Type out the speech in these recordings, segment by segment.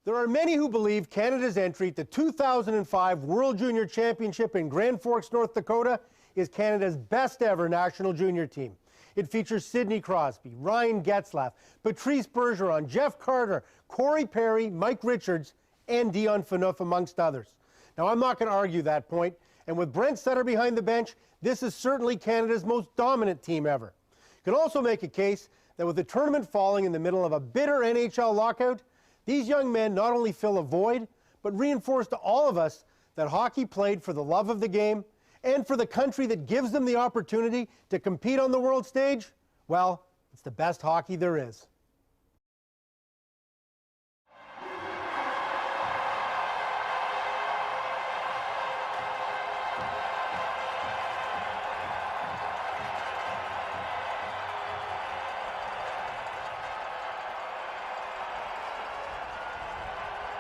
There are many who believe Canada's entry at the 2005 World Junior Championship in Grand Forks, North Dakota is Canada's best ever national junior team. It features Sidney Crosby, Ryan Getzlaf, Patrice Bergeron, Jeff Carter, Corey Perry, Mike Richards, and Dion Phaneuf, amongst others. Now, I'm not going to argue that point, and with Brent Sutter behind the bench, this is certainly Canada's most dominant team ever. You can also make a case that with the tournament falling in the middle of a bitter NHL lockout, these young men not only fill a void, but reinforce to all of us that hockey played for the love of the game and for the country that gives them the opportunity to compete on the world stage. Well, it's the best hockey there is.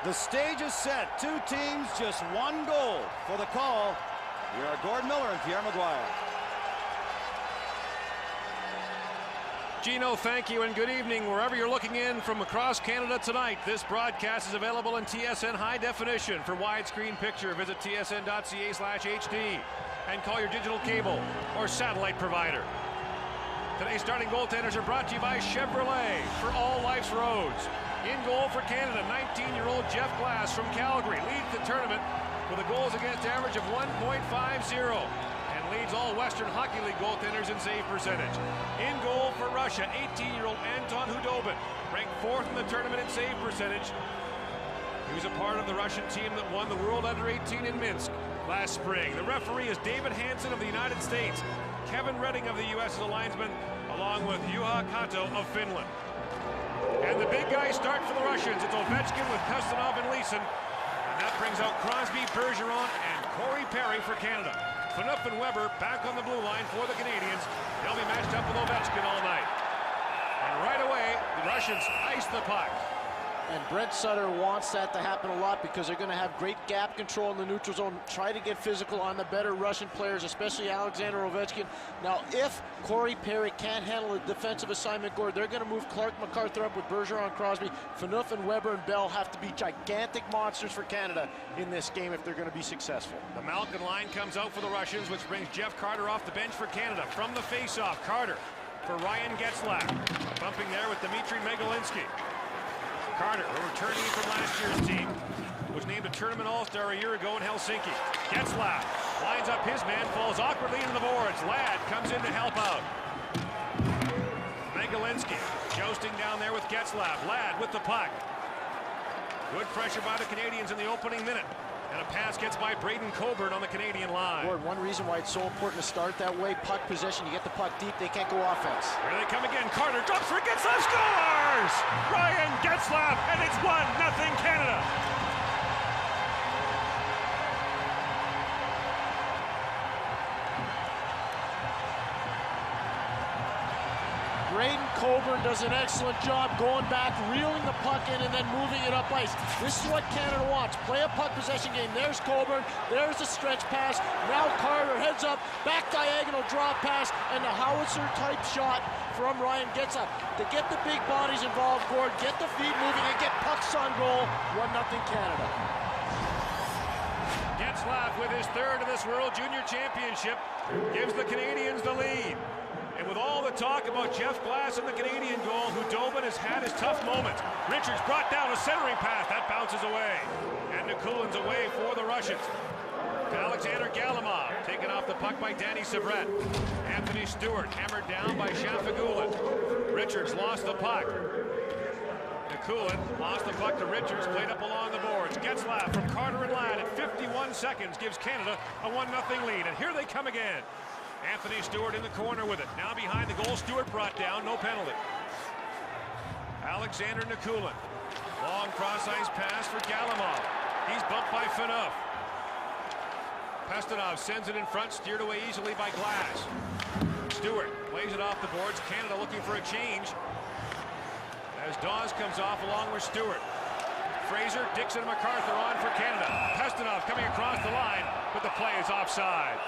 The stage is set. Two teams, just one goal for the call. Here are Gord Miller and Pierre Maguire. Gino, thank you and good evening wherever you're looking in from across Canada tonight. This broadcast is available in TSN high definition. For widescreen picture, visit tsn.ca/HD and call your digital cable or satellite provider. Today's starting goaltenders are brought to you by Chevrolet for all life's roads. In goal for Canada, 19-year-old Jeff Glass from Calgary leads the tournament with a goals against average of 1.50 and leads all Western Hockey League goaltenders in save percentage. In goal for Russia, 18-year-old Anton Hudobin, ranked 4th in the tournament in save percentage. He was a part of the Russian team that won the World Under-18 in Minsk last spring. The referee is David Hansen of the United States. Kevin Redding of the U.S. is a linesman, along with Juha Kato of Finland. And the big guys start for the Russians. It's Ovechkin with Phaneuf and Leeson. And that brings out Crosby, Bergeron, and Corey Perry for Canada. Phaneuf and Weber back on the blue line for the Canadians. They'll be matched up with Ovechkin all night. And right away, the Russians ice the puck. And Brent Sutter wants that to happen a lot because they're going to have great gap control in the neutral zone, try to get physical on the better Russian players, especially Alexander Ovechkin. Now, if Corey Perry can't handle a defensive assignment, Gord, they're going to move Clark MacArthur up with Bergeron, Crosby. Phaneuf and Weber and Bell have to be gigantic monsters for Canada in this game if they're going to be successful. The Malkin line comes out for the Russians, which brings Jeff Carter off the bench for Canada. From the faceoff, Carter for Ryan Getzlaf. Bumping there with Dmitry Megalinsky. Carter, a returnee from last year's team, was named a tournament all-star a year ago in Helsinki. Getzlaf lines up his man, falls awkwardly into the boards. Ladd comes in to help out. Megalinsky jousting down there with Getzlaf. Ladd with the puck. Good pressure by the Canadians in the opening minute. And a pass gets by Braden Coburn on the Canadian line. Gord, one reason why it's so important to start that way, puck possession, you get the puck deep, they can't go offense. Here they come again. Carter drops for Getzlaf, scores! Ryan Getzlaf, and it's 1-0 Canada. Braden Coburn does an excellent job going back, reeling the puck in, and then moving it up ice. This is what Canada wants. Play a puck possession game. There's Coburn. There's the stretch pass. Now Carter heads up, back diagonal drop pass, and the howitzer-type shot from Ryan Getzlaf. To get the big bodies involved, Gord, get the feet moving, and get pucks on goal. 1-0 Canada. Getzlaf, with his third of this World Junior Championship, gives the Canadians the lead. And with all the talk about Jeff Glass and the Canadian goal, Hudobin has had his tough moments. Richards brought down a centering pass. That bounces away. And Nikulin's away for the Russians. Alexander Galimov taken off the puck by Danny Savret. Anthony Stewart hammered down by Shafagulin. Richards lost the puck. Nikulin lost the puck to Richards, played up along the boards. Getzlaf from Carter and Ladd at 51 seconds gives Canada a 1-0 lead. And here they come again. Anthony Stewart in the corner with it. Now behind the goal, Stewart brought down, no penalty. Alexander Nikulin. Long cross-ice pass for Galimov. He's bumped by Phaneuf. Phaneuf sends it in front, steered away easily by Glass. Stewart plays it off the boards. Canada looking for a change. As Dawes comes off along with Stewart. Fraser, Dixon, MacArthur on for Canada. Phaneuf coming across the line, but the play is offside.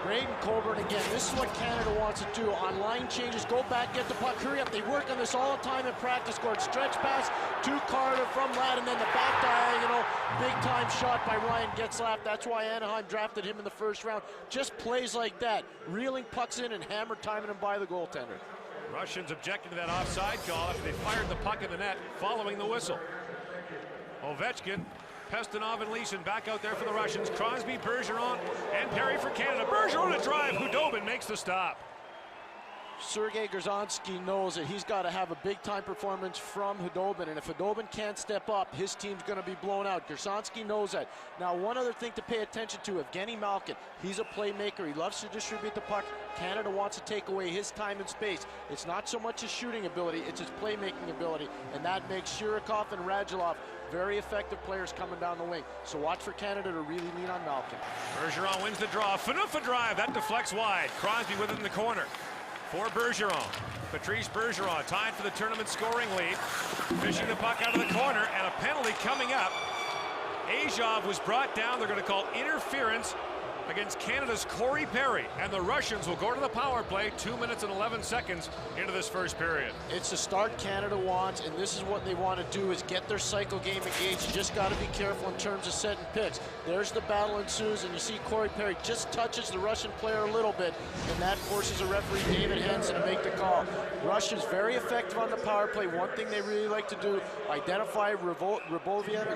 Braden Coburn again. This is what Canada wants to do. On line changes, go back, get the puck, hurry up. They work on this all the time in practice court. Stretch pass to Carter from Ladd, and then the back diagonal. Big time shot by Ryan Getzlaf. That's why Anaheim drafted him in the first round. Just plays like that. Reeling pucks in and hammer timing him by the goaltender. Russians objecting to that offside call after they fired the puck in the net following the whistle. Ovechkin, Phaneuf, and Leeson back out there for the Russians. Crosby, Bergeron, and Perry for Canada. Bergeron a drive. Hudobin makes the stop. Sergei Garzonsky knows that he's got to have a big-time performance from Hudobin, and if Hudobin can't step up, his team's going to be blown out. Garzonsky knows that. Now, one other thing to pay attention to, Evgeny Malkin, he's a playmaker. He loves to distribute the puck. Canada wants to take away his time and space. It's not so much his shooting ability, it's his playmaking ability, and that makes Shirokov and Radulov very effective players coming down the wing. So watch for Canada to really lean on Malkin. Bergeron wins the draw. Phaneuf a drive. That deflects wide. Crosby within the corner for Bergeron. Patrice Bergeron tied for the tournament scoring lead. Fishing the puck out of the corner, and a penalty coming up. IIHF was brought down. They're going to call interference against Canada's Corey Perry, and the Russians will go to the power play 2 minutes and 11 seconds into this first period. It's the start Canada wants, and this is what they want to do, is get their cycle game engaged. You just got to be careful in terms of setting picks. There's the battle ensues, and you see Corey Perry just touches the Russian player a little bit, and that forces a referee, David Henson, to make the call. Russia's very effective on the power play. One thing they really like to do, identify Raboviev,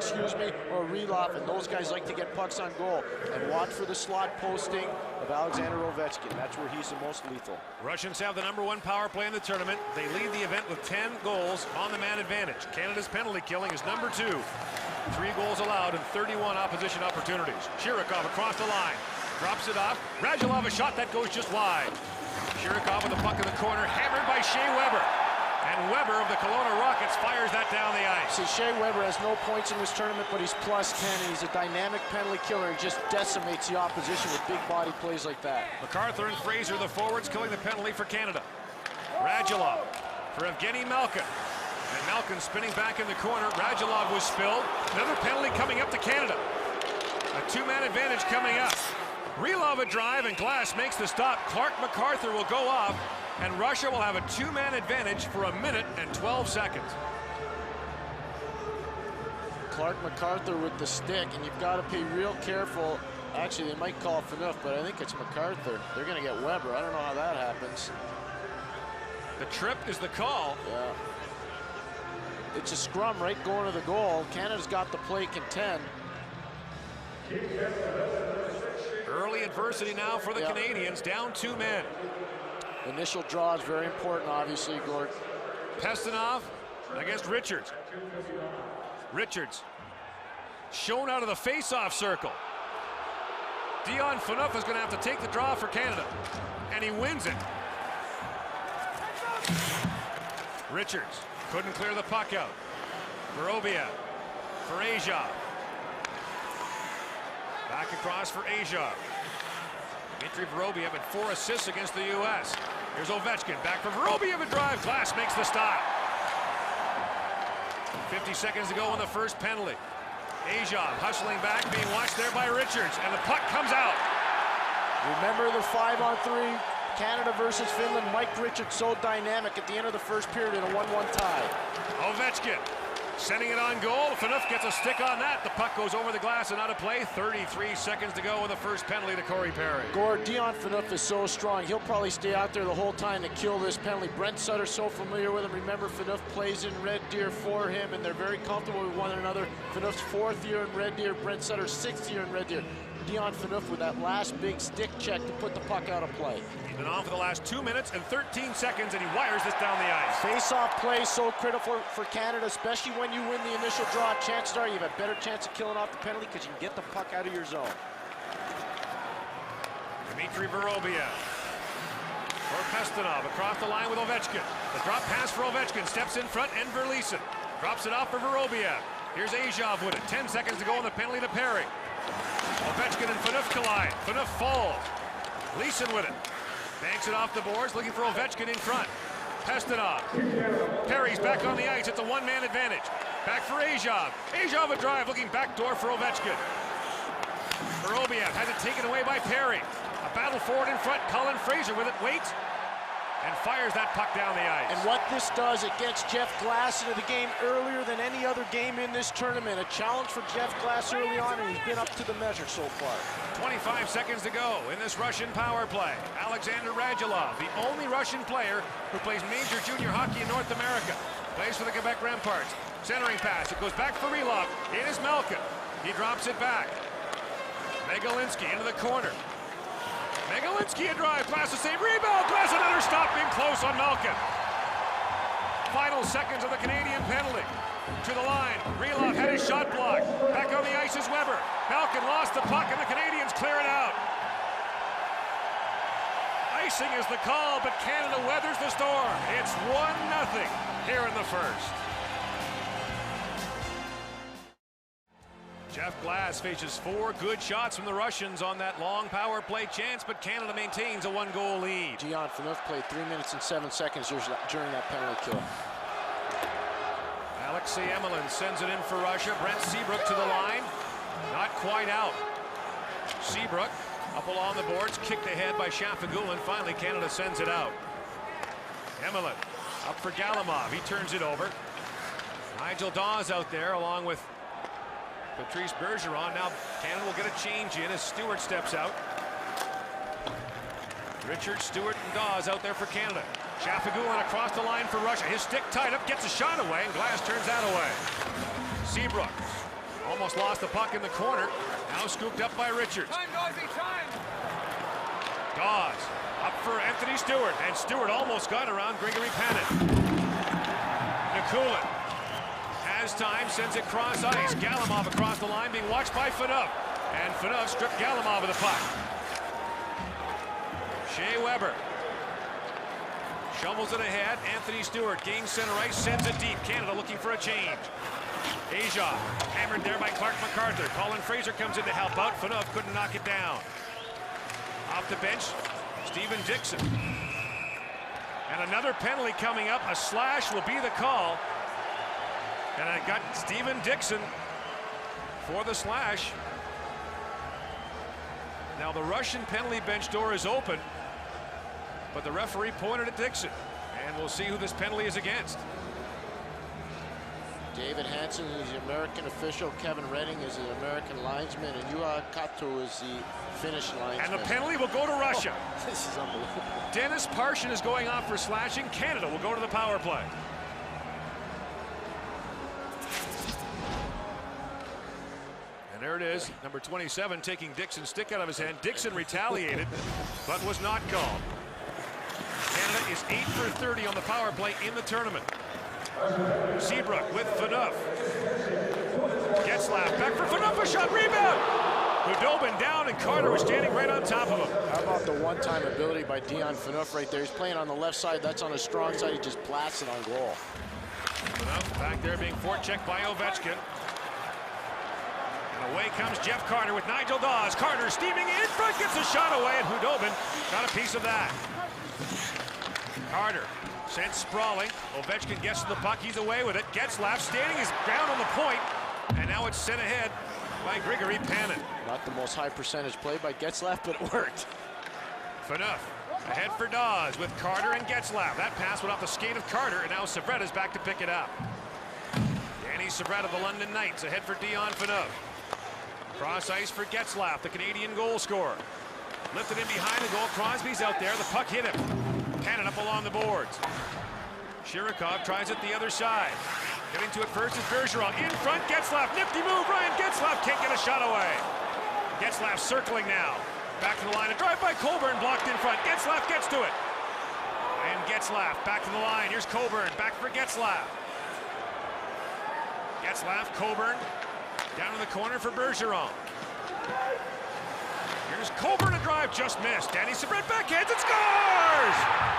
or Relov, and those guys like to get pucks on goal. And watch for the slot posting of Alexander Ovechkin. That's where he's the most lethal. Russians have the #1 power play in the tournament. They lead the event with 10 goals on the man advantage. Canada's penalty killing is #2. 3 goals allowed and 31 opposition opportunities. Shirokov across the line. Drops it off. Radulov a shot that goes just wide. Shirokov with the puck in the corner, hammered by Shea Weber. And Weber of the Kelowna Rockets fires that down the ice. See, Shea Weber has no points in this tournament, but he's +10, and he's a dynamic penalty killer. He just decimates the opposition with big body plays like that. MacArthur and Fraser, the forwards, killing the penalty for Canada. Radulov for Evgeny Malkin. And Malkin spinning back in the corner. Radulov was spilled. Another penalty coming up to Canada. A 2-man advantage coming up. Relov a drive, and Glass makes the stop. Clark MacArthur will go off, and Russia will have a 2-man advantage for 1 minute and 12 seconds. Clark MacArthur with the stick, and you've got to be real careful. Actually, they might call Phaneuf, but I think it's MacArthur. They're going to get Weber. I don't know how that happens. The trip is the call. Yeah. It's a scrum right going to the goal. Canada's got the play contend. Early adversity now for the Canadians, down 2 men. Initial draw is very important, obviously, Gord. Phaneuf against Richards. Richards shown out of the face-off circle. Dion Phaneuf is going to have to take the draw for Canada, and he wins it. Richards couldn't clear the puck out. Vorobiev for IIHF. Back across for IIHF. Dmitry Vorobiev had 4 assists against the U.S. Here's Ovechkin, back for Vorobiev, a drive. Glass makes the stop. 50 seconds to go in the first penalty. IIHF hustling back, being watched there by Richards, and the puck comes out. Remember the 5-on-3, Canada versus Finland. Mike Richards so dynamic at the end of the first period in a 1-1 tie. Ovechkin sending it on goal. Phaneuf gets a stick on that. The puck goes over the glass and out of play. 33 seconds to go in the first penalty to Corey Perry. Gord, Dion Phaneuf is so strong. He'll probably stay out there the whole time to kill this penalty. Brent Sutter's so familiar with him. Remember, Phaneuf plays in Red Deer for him, and they're very comfortable with one another. Phaneuf's 4th year in Red Deer. Brent Sutter's 6th year in Red Deer. Dion Phaneuf with that last big stick check to put the puck out of play. He's been on for the last 2 minutes and 13 seconds, and he wires this down the ice. Face-off play so critical for Canada, especially when you win the initial draw. Chances are you have a better chance of killing off the penalty because you can get the puck out of your zone. Dmitry Vorobiev for Phaneuf across the line with Ovechkin. The drop pass for Ovechkin, steps in front, and Leeson drops it off for Vorobiev. Here's IIHF with it. 10 seconds to go on the penalty to Perry. Ovechkin and Phaneuf collide. Phaneuf falls. Leeson with it. Banks it off the boards, looking for Ovechkin in front. Phaneuf. Perry's back on the ice. It's a 1-man advantage. Back for IIHF. IIHF a drive, looking backdoor for Ovechkin. Vorobiev has it taken away by Perry. A battle forward in front. Colin Fraser with it, waits, and fires that puck down the ice. And what this does, it gets Jeff Glass into the game earlier than any other game in this tournament. A challenge for Jeff Glass early on, and he's been up to the measure so far. 25 seconds to go in this Russian power play. Alexander Radulov, the only Russian player who plays major junior hockey in North America, plays for the Quebec Remparts. Centering pass, it goes back for Relov. It is Malkin. He drops it back. Megalinsky into the corner. Megalinsky a drive, Glass a save, rebound, Glass another stop, in close on Malkin. Final seconds of the Canadian penalty. To the line, Relov had his shot blocked. Back on the ice is Weber. Malkin lost the puck and the Canadians clear it out. Icing is the call, but Canada weathers the storm. It's 1-0 here in the first. Jeff Glass faces 4 good shots from the Russians on that long power play chance, but Canada maintains a 1-goal lead. Dion Phaneuf played 3 minutes and 7 seconds during that penalty kill. Alexei Emelin sends it in for Russia. Brent Seabrook to the line. Not quite out. Seabrook up along the boards, kicked ahead by Shafagulin. Finally, Canada sends it out. Emelin up for Galimov. He turns it over. Nigel Dawes out there along with Patrice Bergeron. Now Canada will get a change in as Stewart steps out. Richard, Stewart, and Dawes out there for Canada. Shafagulin across the line for Russia. His stick tied up, gets a shot away, and Glass turns that away. Seabrook almost lost the puck in the corner. Now scooped up by Richards. Time, Dawsey, time! Dawes up for Anthony Stewart, and Stewart almost got around Grigory Panin. Nikulin has time, sends it cross ice. Galimov across the line, being watched by Phaneuf. And Phaneuf stripped Galimov of the puck. Shea Weber shovels it ahead. Anthony Stewart gains center ice, sends it deep. Canada looking for a change. Asia hammered there by Clark MacArthur. Colin Fraser comes in to help out. Phaneuf couldn't knock it down. Off the bench, Stephen Dixon. And another penalty coming up. A slash will be the call. And I got Stephen Dixon for the slash. Now the Russian penalty bench door is open, but the referee pointed at Dixon, and we'll see who this penalty is against. David Hansen is the American official. Kevin Redding is the American linesman, and Juha Kato is the Finnish linesman. And the penalty will go to Russia. Oh, this is unbelievable. Dennis Parshin is going off for slashing. Canada will go to the power play. And there it is, number 27 taking Dixon's stick out of his hand. Dixon retaliated, but was not called. Canada is 8 for 30 on the power play in the tournament. Seabrook with Phaneuf. Getzlaf back for Phaneuf, a shot, rebound! Hudobin down, and Carter was standing right on top of him. How about the one-time ability by Dion Phaneuf right there? He's playing on the left side, that's on his strong side, he just blasts it on goal. Phaneuf back there being forechecked by Ovechkin. And away comes Jeff Carter with Nigel Dawes. Carter steaming in front, gets a shot away, and Hudobin got a piece of that. Carter sent sprawling. Ovechkin gets to the puck. He's away with it. Getzlaf standing his ground on the point. And now it's sent ahead by Grigory Panin. Not the most high percentage play by Getzlaf, but it worked. Phaneuf ahead for Dawes with Carter and Getzlaf. That pass went off the skate of Carter, and now Savreta's back to pick it up. Danny Savreta, the London Knights, ahead for Dion Phaneuf. Cross ice for Getzlaf, the Canadian goal scorer. Lifted in behind the goal. Crosby's out there. The puck hit him. Panin up along the boards. Shirokov tries it the other side. Getting to it first is Bergeron. In front, Getzlaf. Nifty move. Ryan Getzlaf can't get a shot away. Getzlaf circling now. Back to the line. A drive by Coburn blocked in front. Getzlaf gets to it. And Getzlaf back to the line. Here's Coburn. Back for Getzlaf. Getzlaf, Coburn. Down in the corner for Bergeron. Here's Coburn, a drive just missed. Danny Savreta backhands and scores!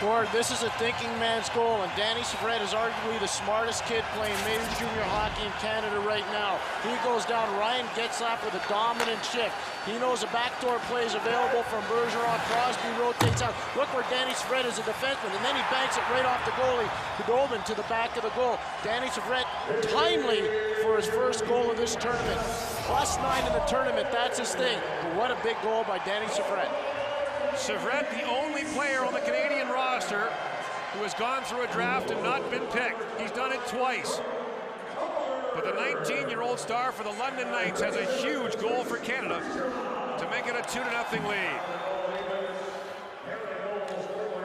Gord, this is a thinking man's goal, and Danny Syvret is arguably the smartest kid playing major junior hockey in Canada right now. He goes down, Ryan Getzlaf with a dominant shift. He knows a backdoor play is available from Bergeron. Crosby rotates out. Look where Danny Syvret is a defenseman, and then he banks it right off the goalie, Hudobin, to the back of the goal. Danny Syvret timely for his first goal of this tournament. +9 in the tournament, that's his thing. But what a big goal by Danny Syvret. Syvret, the only player on the Canadian roster who has gone through a draft and not been picked. He's done it twice. But the 19-year-old star for the London Knights has a huge goal for Canada to make it a 2-0 lead.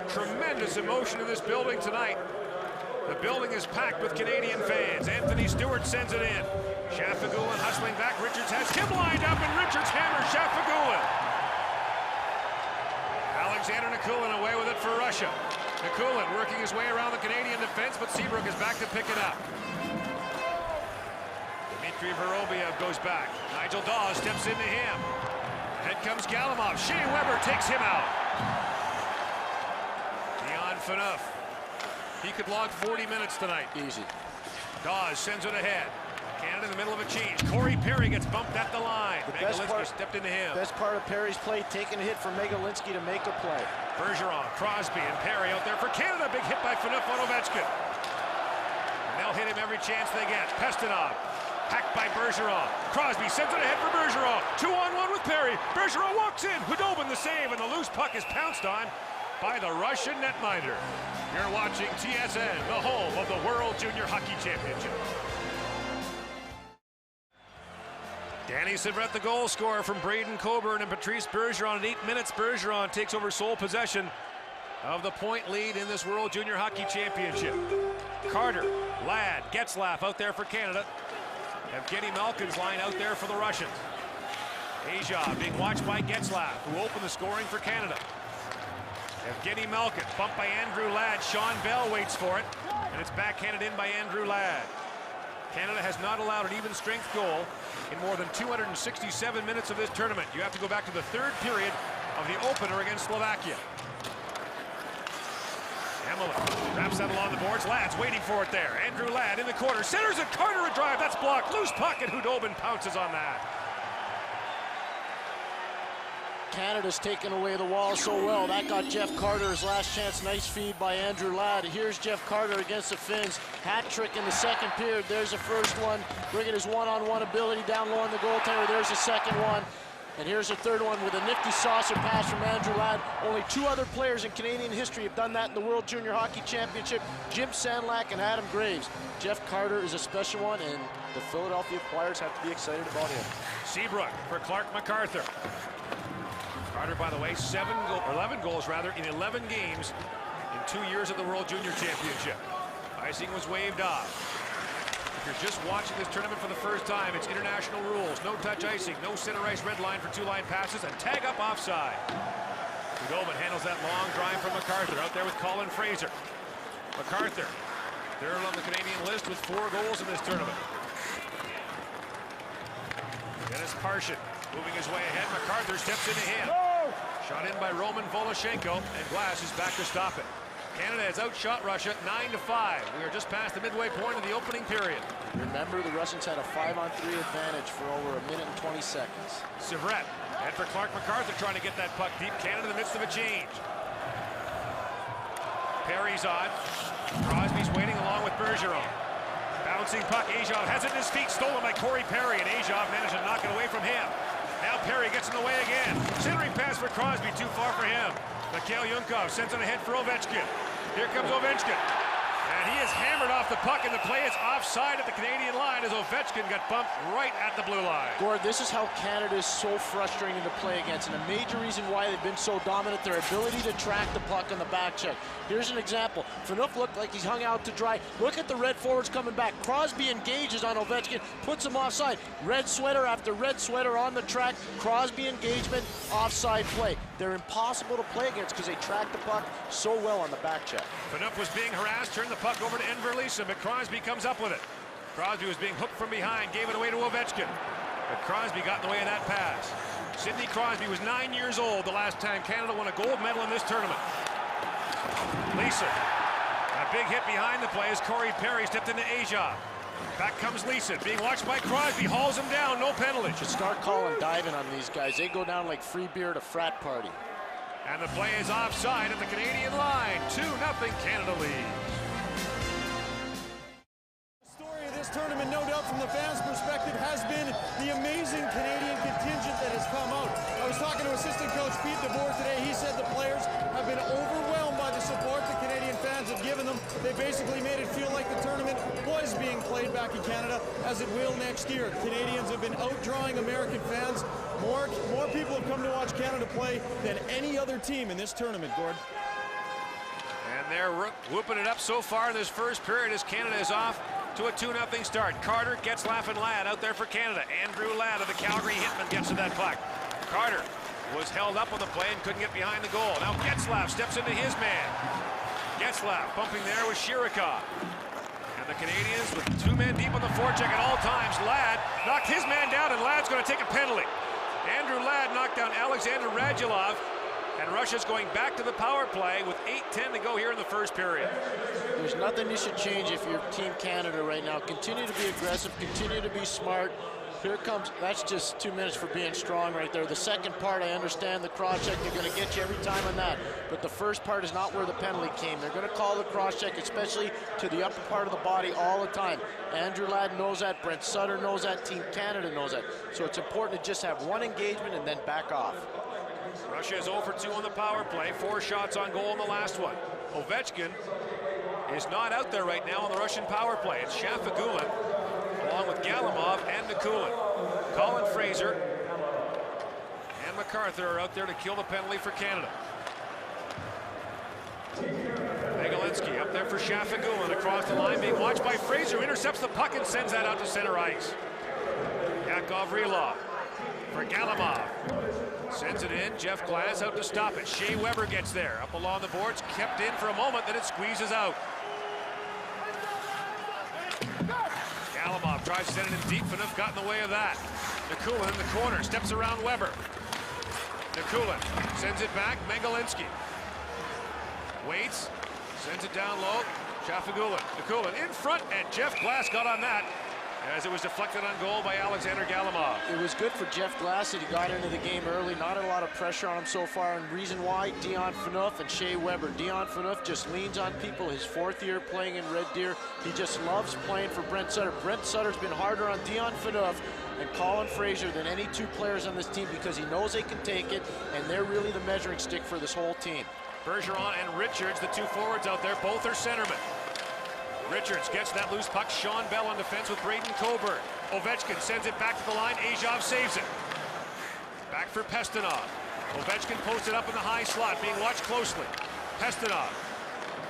Tremendous emotion in this building tonight. The building is packed with Canadian fans. Anthony Stewart sends it in. Shafagulin hustling back. Richards has him lined up, and Richards hammers Shafagulin. Alexander Nikulin away with it for Russia. Nikulin working his way around the Canadian defense, but Seabrook is back to pick it up. Dmitry Vorobiev goes back. Nigel Dawes steps into him. Ahead comes Galimov. Shea Weber takes him out. Dion Phaneuf. He could log 40 minutes tonight. Easy. Dawes sends it ahead. Canada in the middle of a change. Corey Perry gets bumped at the line. Megalinsky stepped into him. Best part of Perry's play, taking a hit from Megalinsky to make a play. Bergeron, Crosby, and Perry out there for Canada. Big hit by Phaneuf on Ovechkin. And they'll hit him every chance they get. Pestinov, hacked by Bergeron. Crosby sends it ahead for Bergeron. 2-on-1 with Perry. Bergeron walks in. Hudobin the save, and the loose puck is pounced on by the Russian netminder. You're watching TSN, the home of the World Junior Hockey Championship. Danny Syvret, the goal scorer from Braden Coburn and Patrice Bergeron. At 8 minutes, Bergeron takes over sole possession of the point lead in this World Junior Hockey Championship. Carter, Ladd, Getzlaf out there for Canada. Evgeny Malkin's line out there for the Russians. Aja being watched by Getzlaf, who opened the scoring for Canada. Evgeny Malkin, bumped by Andrew Ladd. Sean Bell waits for it, and it's backhanded in by Andrew Ladd. Canada has not allowed an even strength goal in more than 267 minutes of this tournament. You have to go back to the third period of the opener against Slovakia. Emelin wraps that along the boards. Ladd's waiting for it there. Andrew Ladd in the corner. Centers it. Carter a drive. That's blocked. Loose puck, and Hudobin pounces on that. Canada's taken away the wall so well. That got Jeff Carter his last chance. Nice feed by Andrew Ladd. Here's Jeff Carter against the Finns. Hat trick in the second period. There's the first one. Bringing his one-on-one ability down low on the goaltender. There's the second one. And here's the third one with a nifty saucer pass from Andrew Ladd. Only two other players in Canadian history have done that in the World Junior Hockey Championship. Jim Sandlack and Adam Graves. Jeff Carter is a special one, and the Philadelphia Flyers have to be excited about him. Seabrook for Clark MacArthur. Carter, by the way, 11 goals in 11 games in 2 years at the World Junior Championship. Icing was waved off. If you're just watching this tournament for the first time, it's international rules. No touch icing, no center ice red line for two-line passes, and tag up offside. Hudobin handles that long drive from MacArthur out there with Colin Fraser. MacArthur, third on the Canadian list with 4 goals in this tournament. Dennis Parshin moving his way ahead. MacArthur steps into him. Shot in by Roman Voloshenko, and Glass is back to stop it. Canada has outshot Russia 9-5. We are just past the midway point of the opening period. Remember, the Russians had a 5-on-3 advantage for over 1 minute and 20 seconds. Syvret, and for Clark MacArthur trying to get that puck deep. Canada in the midst of a change. Perry's on. Crosby's waiting along with Bergeron. Bouncing puck. Ajov has it in his feet. Stolen by Corey Perry, and Ajov managed to knock it away from him. Now Perry gets in the way again. Centering pass for Crosby, too far for him. Mikhail Yunkov sends it ahead for Ovechkin. Here comes Ovechkin. And he is hammered off the puck, and the play is offside at the Canadian line as Ovechkin got bumped right at the blue line. Gord, this is how Canada is so frustrating to play against, and a major reason why they've been so dominant, their ability to track the puck on the back check. Here's an example. Phaneuf looked like he's hung out to dry. Look at the red forwards coming back. Crosby engages on Ovechkin, puts him offside. Red sweater after red sweater on the track. Crosby engagement, offside play. They're impossible to play against because they track the puck so well on the back check. Phaneuf was being harassed, turned the puck over to Enver Lisa, but Crosby comes up with it. Crosby was being hooked from behind, gave it away to Ovechkin. But Crosby got in the way of that pass. Sidney Crosby was 9 years old the last time Canada won a gold medal in this tournament. Leeson. A big hit behind the play as Corey Perry stepped into Asia. Back comes Leeson, being watched by Crosby, hauls him down, no penalty. Should start calling diving on these guys. They go down like free beer at a frat party. And the play is offside at the Canadian line. 2-0 Canada leads. Story of this tournament, no doubt from the fans' perspective, has been the amazing Canadian contingent that has come out. I was talking to assistant coach Pete DeBoer today. He said the players have been overwhelmed by the support the Canadian fans have given them. They basically made it feel like the tournament was being played back in Canada, as it will next year. Canadians have been outdrawing American fans. More people have come to watch Canada play than any other team in this tournament, Gord. And they're whooping it up so far in this first period as Canada is off to a 2-0 start. Carter, Getzlaf, and Ladd out there for Canada. Andrew Ladd of the Calgary Hitmen gets to that puck. Carter was held up on the play and couldn't get behind the goal. Now Getzlaf steps into his man. Getzlaf bumping there with Shirikov. And the Canadians with 2 men deep on the forecheck at all times. Ladd knocked his man down, and Ladd's going to take a penalty. Andrew Ladd knocked down Alexander Radulov, and Russia's going back to the power play with 8:10 to go here in the first period. There's nothing you should change if you're Team Canada right now. Continue to be aggressive, continue to be smart. Here comes, that's just 2 minutes for being strong right there. The second part, I understand the cross-check, they're going to get you every time on that. But the first part is not where the penalty came. They're going to call the cross-check, especially to the upper part of the body all the time. Andrew Ladd knows that, Brent Sutter knows that, Team Canada knows that. So it's important to just have one engagement and then back off. Russia is 0 for 2 on the power play. 4 shots on goal in the last one. Ovechkin is not out there right now on the Russian power play. It's Shafagulin, along with Galimov and Nikulin. Colin Fraser and MacArthur are out there to kill the penalty for Canada. Megalinsky up there for Shafagulin across the line, being watched by Fraser, intercepts the puck and sends that out to center ice. Yakov Rylov for Galimov. Sends it in, Jeff Glass out to stop it. Shea Weber gets there, up along the boards, kept in for a moment, then it squeezes out. Galimov tries to send it in deep, Phaneuf got in the way of that. Nikulin in the corner, steps around Weber. Nikulin sends it back, Megalinsky. Waits, sends it down low, Shafagulin. Nikulin in front, and Jeff Glass got on that, as it was deflected on goal by Alexander Galimov. It was good for Jeff Glass that he got into the game early. Not a lot of pressure on him so far, and reason why, Dion Phaneuf and Shea Weber. Dion Phaneuf just leans on people. His 4th year playing in Red Deer. He just loves playing for Brent Sutter. Brent Sutter's been harder on Dion Phaneuf and Colin Fraser than any 2 players on this team because he knows they can take it, and they're really the measuring stick for this whole team. Bergeron and Richards, the 2 forwards out there, both are centermen. Richards gets that loose puck. Sean Bell on defense with Braden Coburn. Ovechkin sends it back to the line. Azov saves it. Back for Pestinov. Ovechkin posted up in the high slot, being watched closely. Pestinov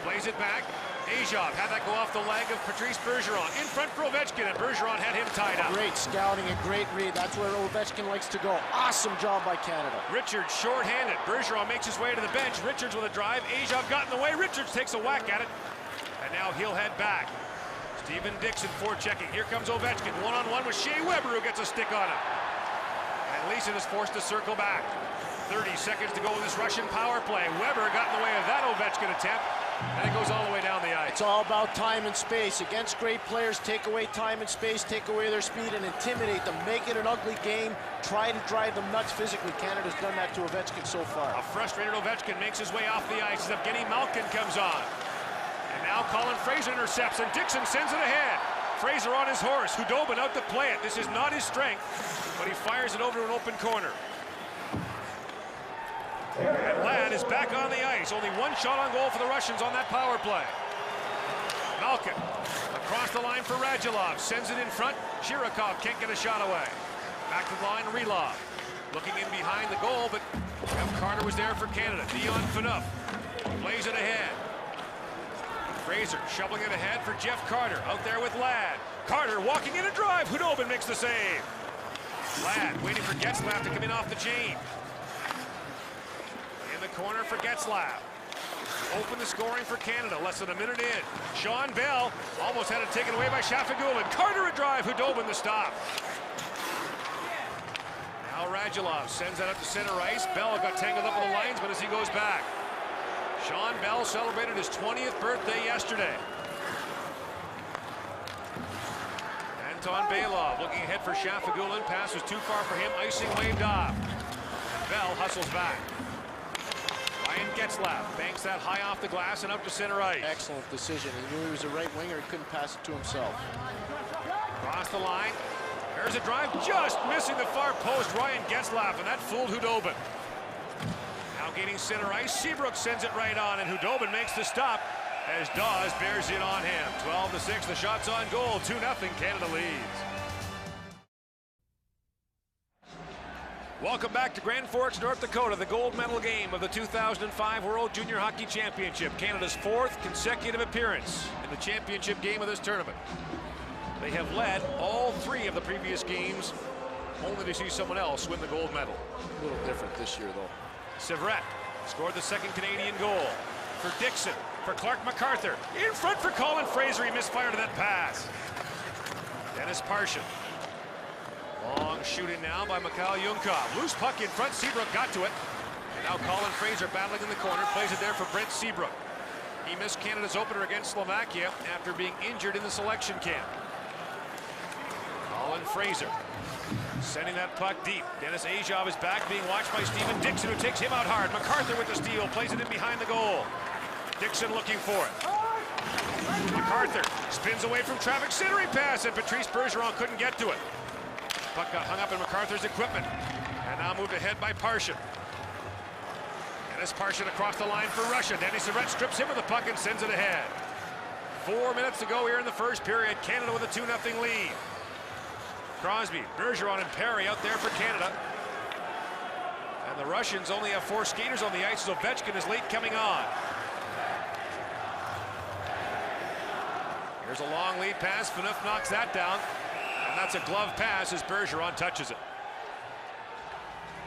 plays it back. Azov had that go off the leg of Patrice Bergeron. In front for Ovechkin, and Bergeron had him tied up. Great scouting and great read. That's where Ovechkin likes to go. Awesome job by Canada. Richards short-handed. Bergeron makes his way to the bench. Richards with a drive. Azov got in the way. Richards takes a whack at it. And now he'll head back. Stephen Dixon forechecking. Here comes Ovechkin. One-on-one with Shea Weber, who gets a stick on him. And Leeson is forced to circle back. 30 seconds to go in this Russian power play. Weber got in the way of that Ovechkin attempt. And it goes all the way down the ice. It's all about time and space. Against great players, take away time and space, take away their speed, and intimidate them. Make it an ugly game. Try to drive them nuts physically. Canada's done that to Ovechkin so far. A frustrated Ovechkin makes his way off the ice as Evgeny Malkin comes on. And now Colin Fraser intercepts, and Dixon sends it ahead. Fraser on his horse. Hudobin out to play it. This is not his strength, but he fires it over to an open corner. And Ladd is back on the ice. Only 1 shot on goal for the Russians on that power play. Malkin across the line for Radulov. Sends it in front. Shirikov can't get a shot away. Back to the line, Rylov. Looking in behind the goal, but Jeff Carter was there for Canada. Dion Phaneuf plays it ahead. Fraser shoveling it ahead for Jeff Carter. Out there with Ladd. Carter walking in a drive. Hudobin makes the save. Ladd waiting for Getzlaf to come in off the chain. In the corner for Getzlaf. Open the scoring for Canada. Less than a minute in. Sean Bell almost had it taken away by Shafagulin. Carter a drive. Hudobin the stop. Now Radulov sends that up to center ice. Bell got tangled up with the linesman as he goes back. Sean Bell celebrated his 20th birthday yesterday. Anton Belov looking ahead for Shafagulin. Pass was too far for him. Icing waved off. Bell hustles back. Ryan Getzlaf banks that high off the glass and up to center ice. Excellent decision. He knew he was a right winger. He couldn't pass it to himself. Across the line. There's a drive, just missing the far post. Ryan Getzlaf, and that fooled Hudobin. Now gaining center ice. Seabrook sends it right on, and Hudobin makes the stop as Dawes bears in on him. 12-6, the shot's on goal. 2-0, Canada leads. Welcome back to Grand Forks, North Dakota, the gold medal game of the 2005 World Junior Hockey Championship. Canada's 4th consecutive appearance in the championship game of this tournament. They have led all 3 of the previous games, only to see someone else win the gold medal. A little different this year, though. Severette scored the 2nd Canadian goal. For Dixon, for Clark MacArthur. In front for Colin Fraser, he misfired that pass. Dennis Parshin. Long shooting now by Mikhail Yunkov. Loose puck in front, Seabrook got to it. And now Colin Fraser battling in the corner, plays it there for Brent Seabrook. He missed Canada's opener against Slovakia after being injured in the selection camp. Colin Fraser sending that puck deep. Dennis Ajov is back, being watched by Stephen Dixon, who takes him out hard. MacArthur with the steal, plays it in behind the goal. Dixon looking for it. MacArthur spins away from traffic, centering pass, and Patrice Bergeron couldn't get to it. Puck got hung up in MacArthur's equipment, and now moved ahead by Parshin. Dennis Parshin across the line for Russia. Danny Severette strips him of the puck and sends it ahead. 4 minutes to go here in the first period. Canada with a 2-0 lead. Crosby, Bergeron, and Perry out there for Canada. And the Russians only have 4 skaters on the ice, so Ovechkin is late coming on. Here's a long lead pass. Phaneuf knocks that down. And that's a glove pass as Bergeron touches it.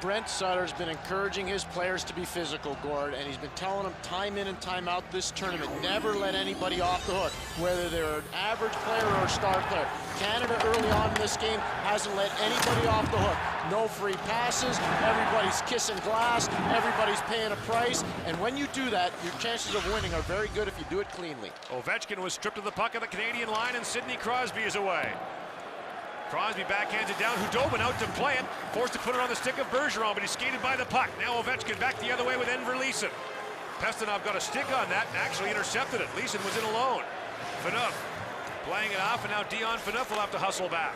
Brent Sutter's been encouraging his players to be physical, Gord, and he's been telling them time in and time out this tournament, never let anybody off the hook, whether they're an average player or a star player. Canada early on in this game hasn't let anybody off the hook. No free passes, everybody's kissing glass, everybody's paying a price, and when you do that, your chances of winning are very good if you do it cleanly. Ovechkin was stripped of the puck at the Canadian line, and Sidney Crosby is away. Crosby backhands it down. Hudobin out to play it. Forced to put it on the stick of Bergeron, but he skated by the puck. Now Ovechkin back the other way with Enver Leeson. Pestinov got a stick on that and actually intercepted it. Leeson was in alone. Phaneuf playing it off, and now Dion Phaneuf will have to hustle back.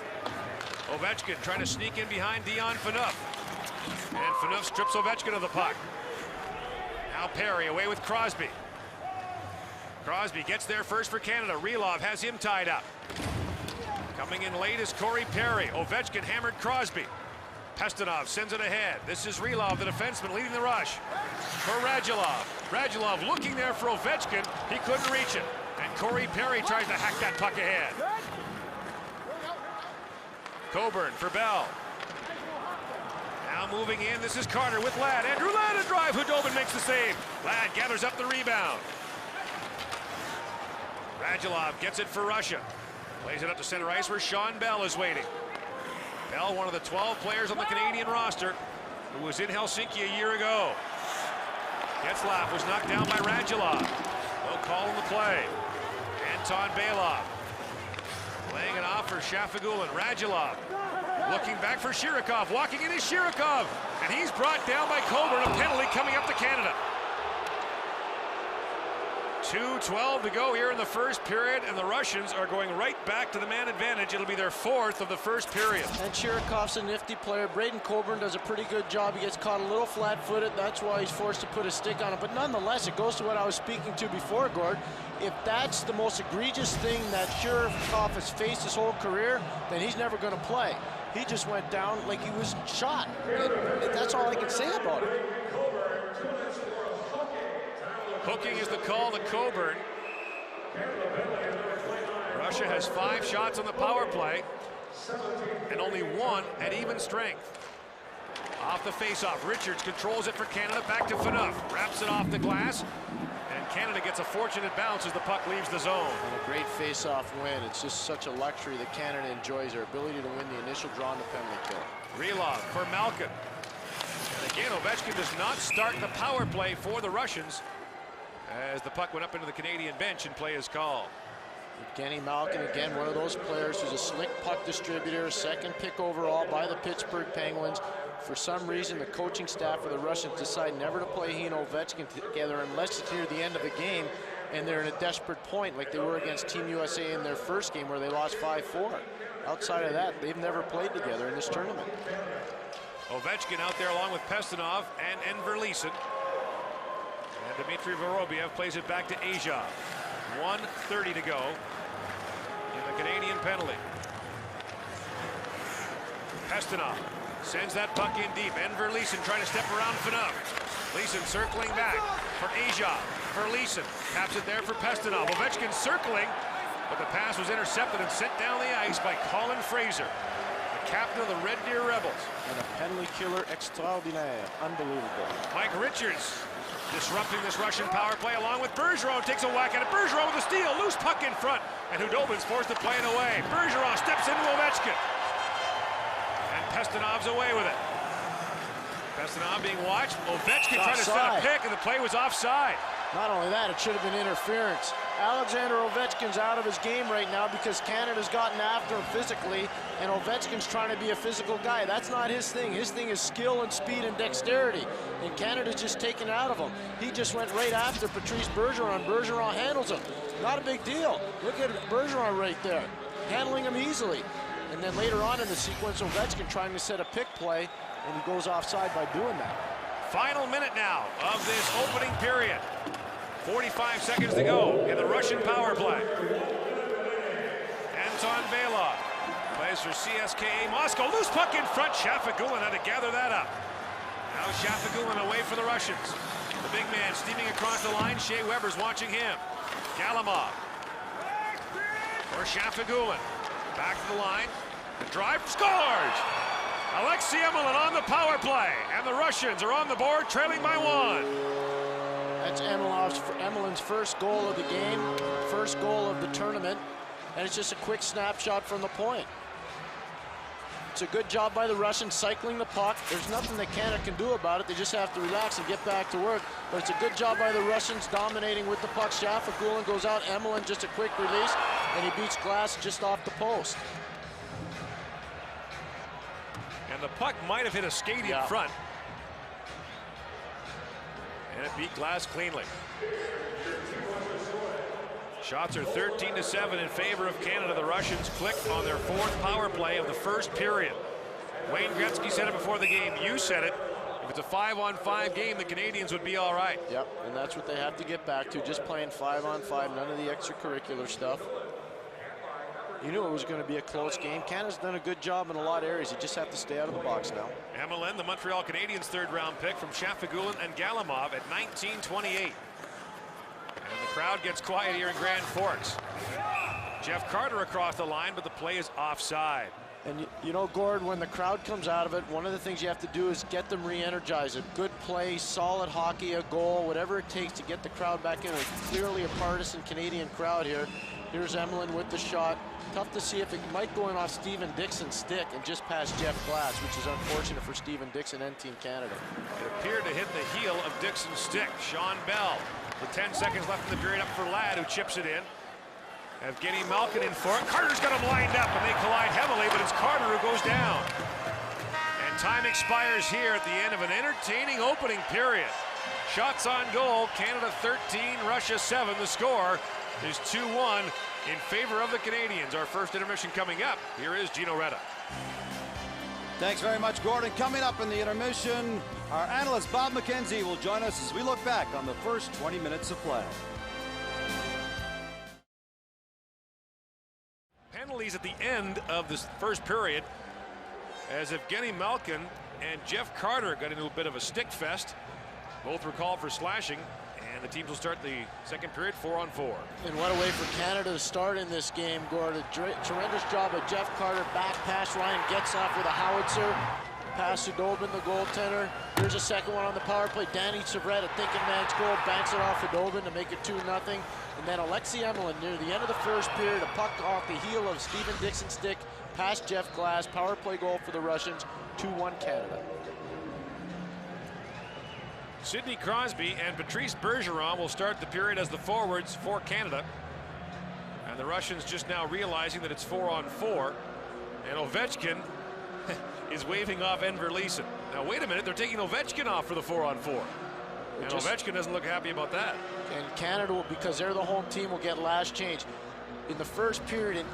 Ovechkin trying to sneak in behind Dion Phaneuf. And Phaneuf strips Ovechkin of the puck. Now Perry away with Crosby. Crosby gets there first for Canada. Relov has him tied up. Coming in late is Corey Perry. Ovechkin hammered Crosby. Pestinov sends it ahead. This is Relov, the defenseman, leading the rush. For Radulov. Radulov looking there for Ovechkin. He couldn't reach it. And Corey Perry tries to hack that puck ahead. Coburn for Bell. Now moving in, this is Carter with Ladd. Andrew Ladd a drive. Hudobin makes the save. Ladd gathers up the rebound. Radulov gets it for Russia. Plays it up to center ice where Sean Bell is waiting. Bell, one of the 12 players on the Canadian roster who was in Helsinki a year ago. Getzlaf was knocked down by Radulov. No call in the play. Anton Belov laying it off for Shafagulin. Radulov looking back for Shirokov. Walking in is Shirokov. And he's brought down by Coburn. A penalty coming up to Canada. 2:12 to go here in the first period, and the Russians are going right back to the man advantage. It'll be their 4th of the first period. And Shirikov's a nifty player. Braden Coburn does a pretty good job. He gets caught a little flat-footed. That's why he's forced to put a stick on it. But nonetheless, it goes to what I was speaking to before, Gord. If that's the most egregious thing that Shirokov has faced his whole career, then he's never going to play. He just went down like he was shot. And that's all I can say about it. Hooking is the call to Coburn. Russia has 5 shots on the power play and only 1 at even strength. Off the face-off, Richards controls it for Canada, back to Phaneuf, wraps it off the glass, and Canada gets a fortunate bounce as the puck leaves the zone. And a great face-off win. It's just such a luxury that Canada enjoys, their ability to win the initial draw on the penalty kill. Relov for Malkin. And again, Ovechkin does not start the power play for the Russians. as the puck went up into the Canadian bench and play is called. Evgeny Malkin, again, one of those players who's a slick puck distributor, second pick overall by the Pittsburgh Penguins. For some reason, the coaching staff for the Russians decide never to play he and Ovechkin together unless it's near the end of the game and they're in a desperate point, like they were against Team USA in their first game where they lost 5-4. Outside of that, they've never played together in this tournament. Ovechkin out there along with Phaneuf and Enver Leeson. And Dmitry Vorobiev plays it back to Asia. 1:30 to go in the Canadian penalty. Phaneuf sends that puck in deep. Enver Leeson trying to step around Phaneuf. Leeson circling back for Asia. For Leeson. Taps it there for Phaneuf. Ovechkin circling, but the pass was intercepted and sent down the ice by Colin Fraser, the captain of the Red Deer Rebels. And a penalty killer extraordinaire. Unbelievable. Mike Richards disrupting this Russian power play along with Bergeron. Takes a whack at it. Bergeron with a steal. Loose puck in front. And Hudobin's forced to play it away. Bergeron steps into Ovechkin. And Phaneuf's away with it. Phaneuf being watched. Ovechkin trying to set a pick, and the play was offside. Not only that, it should have been interference. Alexander Ovechkin's out of his game right now because Canada's gotten after him physically, and Ovechkin's trying to be a physical guy. That's not his thing. His thing is skill and speed and dexterity, and Canada's just taken out of him. He just went right after Patrice Bergeron. Bergeron handles him. Not a big deal. Look at Bergeron right there, handling him easily. And then later on in the sequence, Ovechkin trying to set a pick play, and he goes offside by doing that. Final minute now of this opening period. 45 seconds to go in the Russian power play. Anton Belov plays for CSKA Moscow. Loose puck in front. Shafagulin had to gather that up. Now Shafagulin away for the Russians. The big man steaming across the line. Shea Weber's watching him. Galimov for Shafagulin. Back to the line. The drive scores! Alexei Emelin on the power play, and the Russians are on the board, trailing by 1. That's Emelin's first goal of the game, first goal of the tournament, and it's just a quick snapshot from the point. It's a good job by the Russians cycling the puck. There's nothing that Canada can do about it. They just have to relax and get back to work. But it's a good job by the Russians dominating with the puck. Shafagulin goes out, Emelin just a quick release, and he beats Glass just off the post. And the puck might have hit a skate in front. And it beat Glass cleanly. Shots are 13-7 in favor of Canada. The Russians clicked on their 4th power play of the first period. Wayne Gretzky said it before the game. You said it. If it's a 5-on-5 game, the Canadians would be all right. Yep, and that's what they have to get back to, just playing 5-on-5, none of the extracurricular stuff. You knew it was going to be a close game. Canada's done a good job in a lot of areas. You just have to stay out of the box now. Emelin, the Montreal Canadiens' 3rd-round pick from Shafagulin and Galimov at 1928. And the crowd gets quiet here in Grand Forks. Jeff Carter across the line, but the play is offside. And you know, Gord, when the crowd comes out of it, one of the things you have to do is get them re-energized. A good play, solid hockey, a goal, whatever it takes to get the crowd back in. It's clearly a partisan Canadian crowd here. Here's Emelin with the shot. Tough to see if it might go in off Stephen Dixon's stick and just past Jeff Glass, which is unfortunate for Stephen Dixon and Team Canada. It appeared to hit the heel of Dixon's stick. Sean Bell with 10 seconds left in the period up for Ladd, who chips it in. Evgeny Malkin in for it. Carter's got him lined up, and they collide heavily, but it's Carter who goes down. And time expires here at the end of an entertaining opening period. Shots on goal, Canada 13, Russia 7. The score is 2-1 in favor of the Canadians. Our first intermission coming up. Here is Gino Reda. Thanks very much, Gordon. Coming up in the intermission, our analyst Bob McKenzie will join us as we look back on the first 20 minutes of play. Penalties at the end of this first period as Evgeny Malkin and Jeff Carter got into a bit of a stick fest. Both were called for slashing, and the teams will start the second period 4-on-4. And what a way for Canada to start in this game, Gord. A tremendous job of Jeff Carter. Back pass, Ryan gets off with a howitzer. Pass to Hudobin, the goaltender. Here's a second one on the power play. Danny Savret, a thinking man's goal, banks it off Hudobin to make it 2-0. And then Alexei Emelin near the end of the first period, a puck off the heel of Stephen Dixon's stick, past Jeff Glass. Power play goal for the Russians, 2-1 Canada. Sidney Crosby and Patrice Bergeron will start the period as the forwards for Canada. And the Russians just now realizing that it's 4-on-4. And Ovechkin is waving off Enver Leeson. Now wait a minute, they're taking Ovechkin off for the 4-on-4. And Ovechkin doesn't look happy about that. And Canada, will, because they're the home team, will get last change. In the first period, in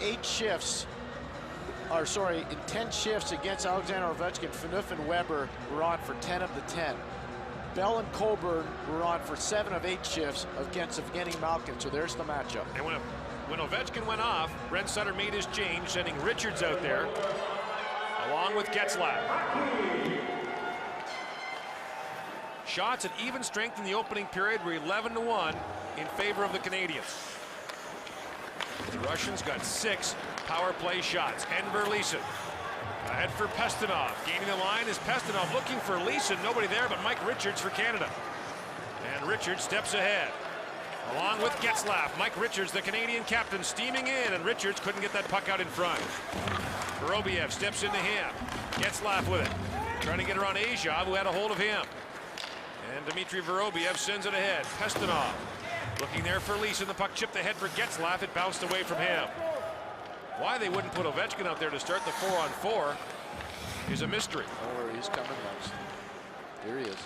10 shifts against Alexander Ovechkin, Phaneuf and Weber were on for 10 of the 10. Bell and Coburn were on for 7 of 8 shifts against Evgeny Malkin, so there's the matchup. And when Ovechkin went off, Brent Sutter made his change, sending Richards out there, along with Getzlaf. Shots at even strength in the opening period were 11-1 in favor of the Canadians. The Russians got 6 power play shots. Enver Leeson ahead for Phaneuf. Gaining the line is Phaneuf looking for Leeson. Nobody there but Mike Richards for Canada. And Richards steps ahead. Along with Getzlaf, Mike Richards, the Canadian captain, steaming in, and Richards couldn't get that puck out in front. Vorobiev steps into him. Getzlaf with it. Trying to get around Asia, who had a hold of him. And Dmitry Vorobiev sends it ahead. Phaneuf looking there for Leeson. The puck chipped ahead for Getzlaf. It bounced away from him. Why they wouldn't put Ovechkin out there to start the 4-on-4 is a mystery. Oh, he's coming next. Here he is.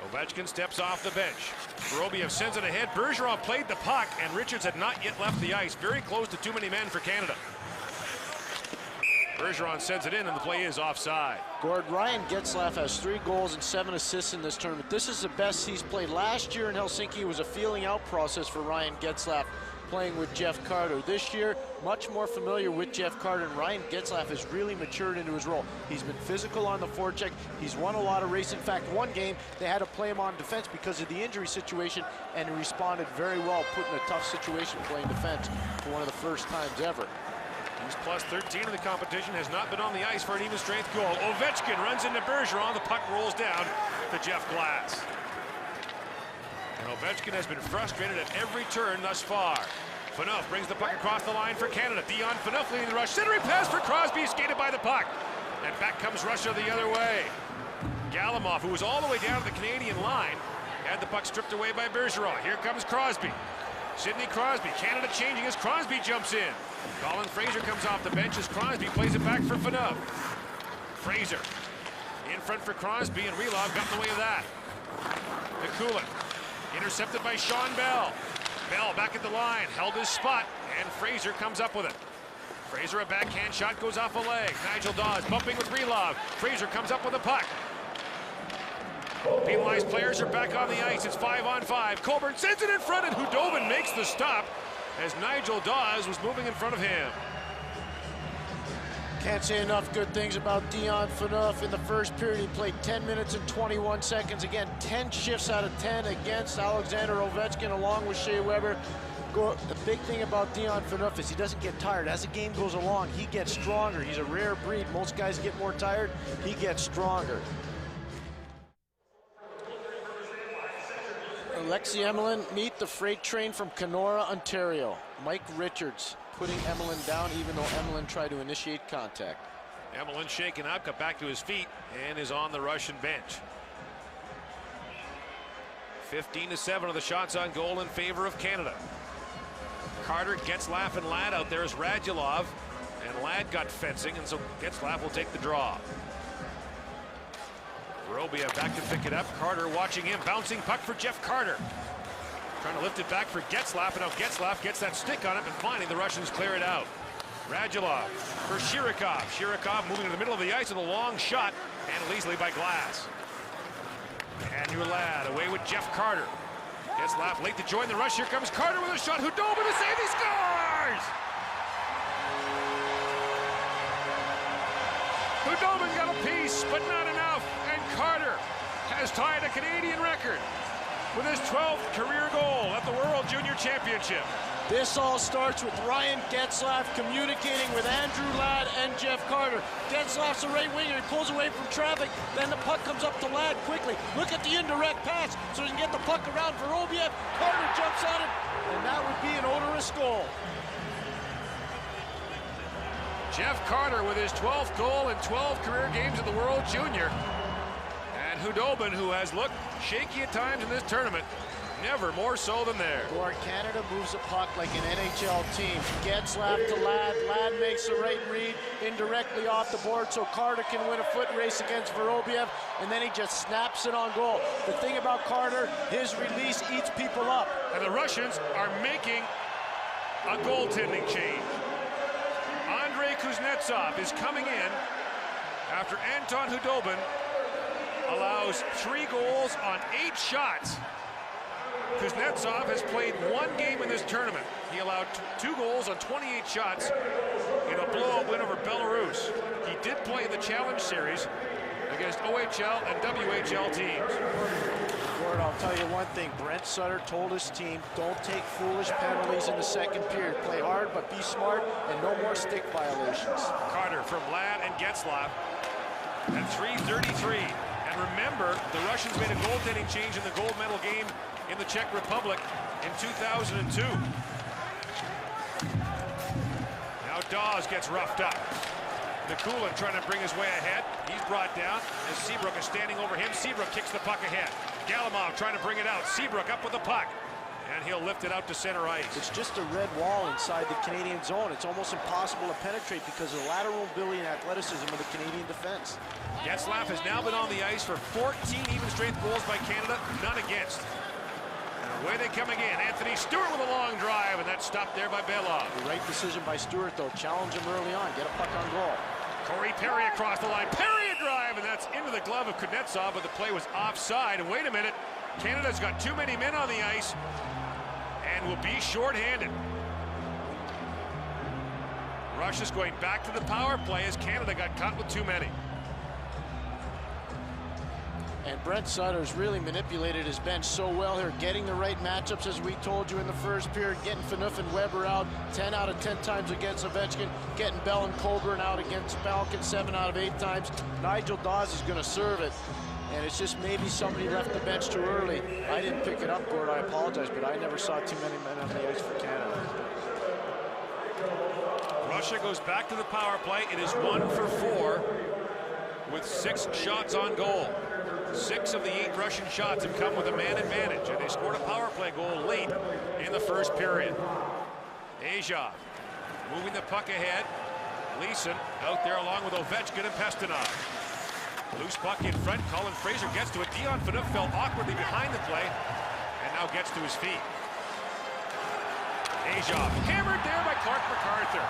Ovechkin steps off the bench. Vorobiev sends it ahead. Bergeron played the puck, and Richards had not yet left the ice. Very close to too many men for Canada. Bergeron sends it in, and the play is offside. Gord, Ryan Getzlaf has 3 goals and 7 assists in this tournament. This is the best he's played. Last year in Helsinki was a feeling out process for Ryan Getzlaf, playing with Jeff Carter. This year, much more familiar with Jeff Carter, and Ryan Getzlaf has really matured into his role. He's been physical on the forecheck. He's won a lot of races. In fact, one game, they had to play him on defense because of the injury situation, and he responded very well, put in a tough situation playing defense for one of the first times ever. He's plus 13 in the competition, has not been on the ice for an even strength goal. Ovechkin runs into Bergeron. The puck rolls down to Jeff Glass. And Ovechkin has been frustrated at every turn thus far. Phaneuf brings the puck across the line for Canada. Dion Phaneuf leading the rush. Centering pass for Crosby, skated by the puck. And back comes Russia the other way. Galimov, who was all the way down to the Canadian line, had the puck stripped away by Bergeron. Here comes Crosby. Sidney Crosby, Canada changing as Crosby jumps in. Colin Fraser comes off the bench as Crosby plays it back for Phaneuf. Fraser in front for Crosby, and Relov got in the way of that. Mikulin intercepted by Sean Bell. Bell back at the line, held his spot, and Fraser comes up with it. Fraser, a backhand shot, goes off a leg. Nigel Dawes bumping with Relov. Fraser comes up with a puck. Penalized players are back on the ice. It's 5-on-5. Coburn sends it in front, and Hudobin makes the stop as Nigel Dawes was moving in front of him. Can't say enough good things about Dion Phaneuf. In the first period, he played 10 minutes and 21 seconds. Again, 10 shifts out of 10 against Alexander Ovechkin along with Shea Weber. The big thing about Dion Phaneuf is he doesn't get tired. As the game goes along, he gets stronger. He's a rare breed. Most guys get more tired. He gets stronger. Alexei Emelin meet the freight train from Kenora, Ontario. Mike Richards putting Emelin down, even though Emelin tried to initiate contact. Emelin shaken up, got back to his feet, and is on the Russian bench. 15-7 of the shots on goal in favor of Canada. Carter, Getzlaf, and Ladd out there as Radulov, and Ladd got fencing, and so Getzlaf will take the draw. Vorobiev back to pick it up. Carter watching him, bouncing puck for Jeff Carter. Trying to lift it back for Getzlaf, and now Getzlaf gets that stick on it, and finally the Russians clear it out. Radulov for Shirikov. Shirikov moving to the middle of the ice with a long shot, handled easily by Glass. Andrew Ladd away with Jeff Carter. Getzlaf late to join the rush. Here comes Carter with a shot. Hudobin to save, he scores! Hudobin got a piece, but not enough, and Carter has tied a Canadian record with his 12th career goal at the World Junior Championship. This all starts with Ryan Getzlaf communicating with Andrew Ladd and Jeff Carter. Getzlaf's a right winger, he pulls away from traffic, then the puck comes up to Ladd quickly. Look at the indirect pass so he can get the puck around Vorobiev. Carter jumps on it, and that would be an odorous goal. Jeff Carter with his 12th goal in 12 career games at the World Junior. And And Hudobin, who has looked shaky at times in this tournament, never more so than there. Or Canada moves the puck like an NHL team. Getzlaf to Ladd. Ladd makes the right read indirectly off the board so Carter can win a foot race against Vorobiev, and then he just snaps it on goal. The thing about Carter, his release eats people up. And the Russians are making a goaltending change. Andrei Kuznetsov is coming in after Anton Hudobin allows 3 goals on 8 shots. Kuznetsov has played 1 game in this tournament. He allowed 2 goals on 28 shots in a blowout win over Belarus. He did play in the Challenge Series against OHL and WHL teams. Gord, I'll tell you one thing. Brent Sutter told his team, don't take foolish penalties in the second period. Play hard, but be smart, and no more stick violations. Carter from Ladd and Getzlaf at 3:33. And remember, the Russians made a goaltending change in the gold medal game in the Czech Republic in 2002. Now Dawes gets roughed up. Nikulin trying to bring his way ahead. He's brought down as Seabrook is standing over him. Seabrook kicks the puck ahead. Galimov trying to bring it out. Seabrook up with the puck. And he'll lift it out to center ice. It's just a red wall inside the Canadian zone. It's almost impossible to penetrate because of the lateral mobility and athleticism of the Canadian defense. Getzlaf has now been on the ice for 14 even strength goals by Canada, none against. And away they come again. Anthony Stewart with a long drive, and that's stopped there by Belov. The right decision by Stewart, though. Challenge him early on. Get a puck on goal. Corey Perry across the line. Perry a drive, and that's into the glove of Kuznetsov, but the play was offside. And wait a minute, Canada's got too many men on the ice and will be shorthanded. Russia's going back to the power play as Canada got caught with too many. And Brent Sutter's really manipulated his bench so well here, getting the right matchups, as we told you in the first period, getting Phaneuf and Weber out 10 out of 10 times against Ovechkin, getting Bell and Coburn out against Falcon 7 out of 8 times. Nigel Dawes is going to serve it, and it's just maybe somebody left the bench too early. I didn't pick it up, Gord, I apologize, but I never saw too many men on the ice for Canada. Russia goes back to the power play. It is 1 for 4 with 6 shots on goal. 6 of the 8 Russian shots have come with a man advantage, and they scored a power play goal late in the first period. Asia moving the puck ahead. Leeson out there along with Ovechkin and Pasternov. Loose puck in front. Colin Fraser gets to it. Dion Phaneuf fell awkwardly behind the play and now gets to his feet. Asia hammered there by Clark MacArthur.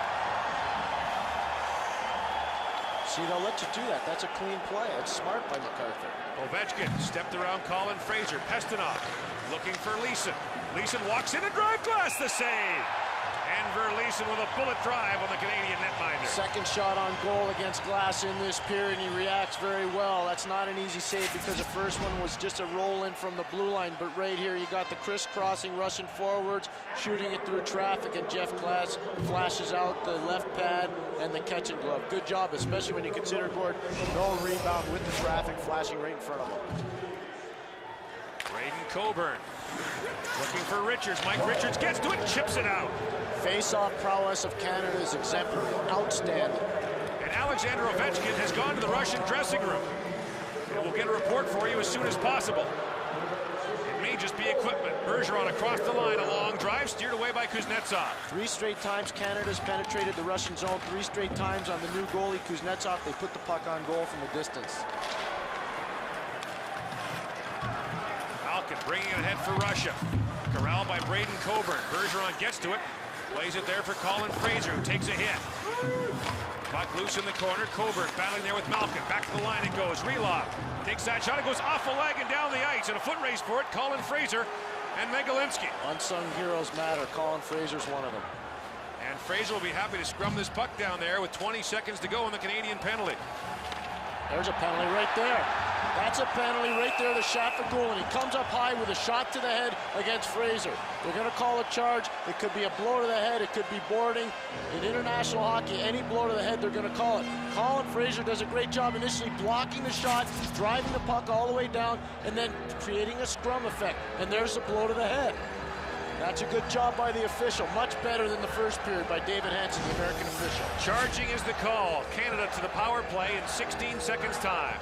See, they'll let you do that. That's a clean play. It's smart by MacArthur. Ovechkin stepped around Colin Fraser. Pasternov looking for Leeson. Leeson walks in and drive glass, the save. Enver Leeson with a bullet drive on the Canadian netminder. Second shot on goal against Glass in this period, and he reacts very well. That's not an easy save because the first one was just a roll in from the blue line, but right here you got the crisscrossing Russian forwards shooting it through traffic, and Jeff Glass flashes out the left pad and the catch and glove. Good job, especially when you consider, Gord, no rebound with the traffic flashing right in front of him. Braden Coburn looking for Richards. Mike Richards gets to it, chips it out. Face-off prowess of Canada is exemplary, outstanding. And Alexander Ovechkin has gone to the Russian dressing room. And we'll get a report for you as soon as possible. It may just be equipment. Bergeron across the line, a long drive, steered away by Kuznetsov. 3 straight times Canada's penetrated the Russian zone. 3 straight times on the new goalie, Kuznetsov. They put the puck on goal from a distance. Malkin bringing it ahead for Russia. Corralled by Braden Coburn. Bergeron gets to it. Plays it there for Colin Fraser, who takes a hit. Puck loose in the corner. Coburn battling there with Malkin. Back to the line it goes. Relov takes that shot. It goes off the leg and down the ice. And a foot race for it. Colin Fraser and Megalinsky. Unsung heroes matter. Colin Fraser's one of them. And Fraser will be happy to scrum this puck down there with 20 seconds to go in the Canadian penalty. There's a penalty right there. That's a penalty right there, the shot for goal, and he comes up high with a shot to the head against Fraser. They're going to call a charge. It could be a blow to the head. It could be boarding. In international hockey, any blow to the head, they're going to call it. Colin Fraser does a great job initially blocking the shot, driving the puck all the way down, and then creating a scrum effect. And there's a blow to the head. That's a good job by the official. Much better than the first period by David Hansen, the American official. Charging is the call. Canada to the power play in 16 seconds time.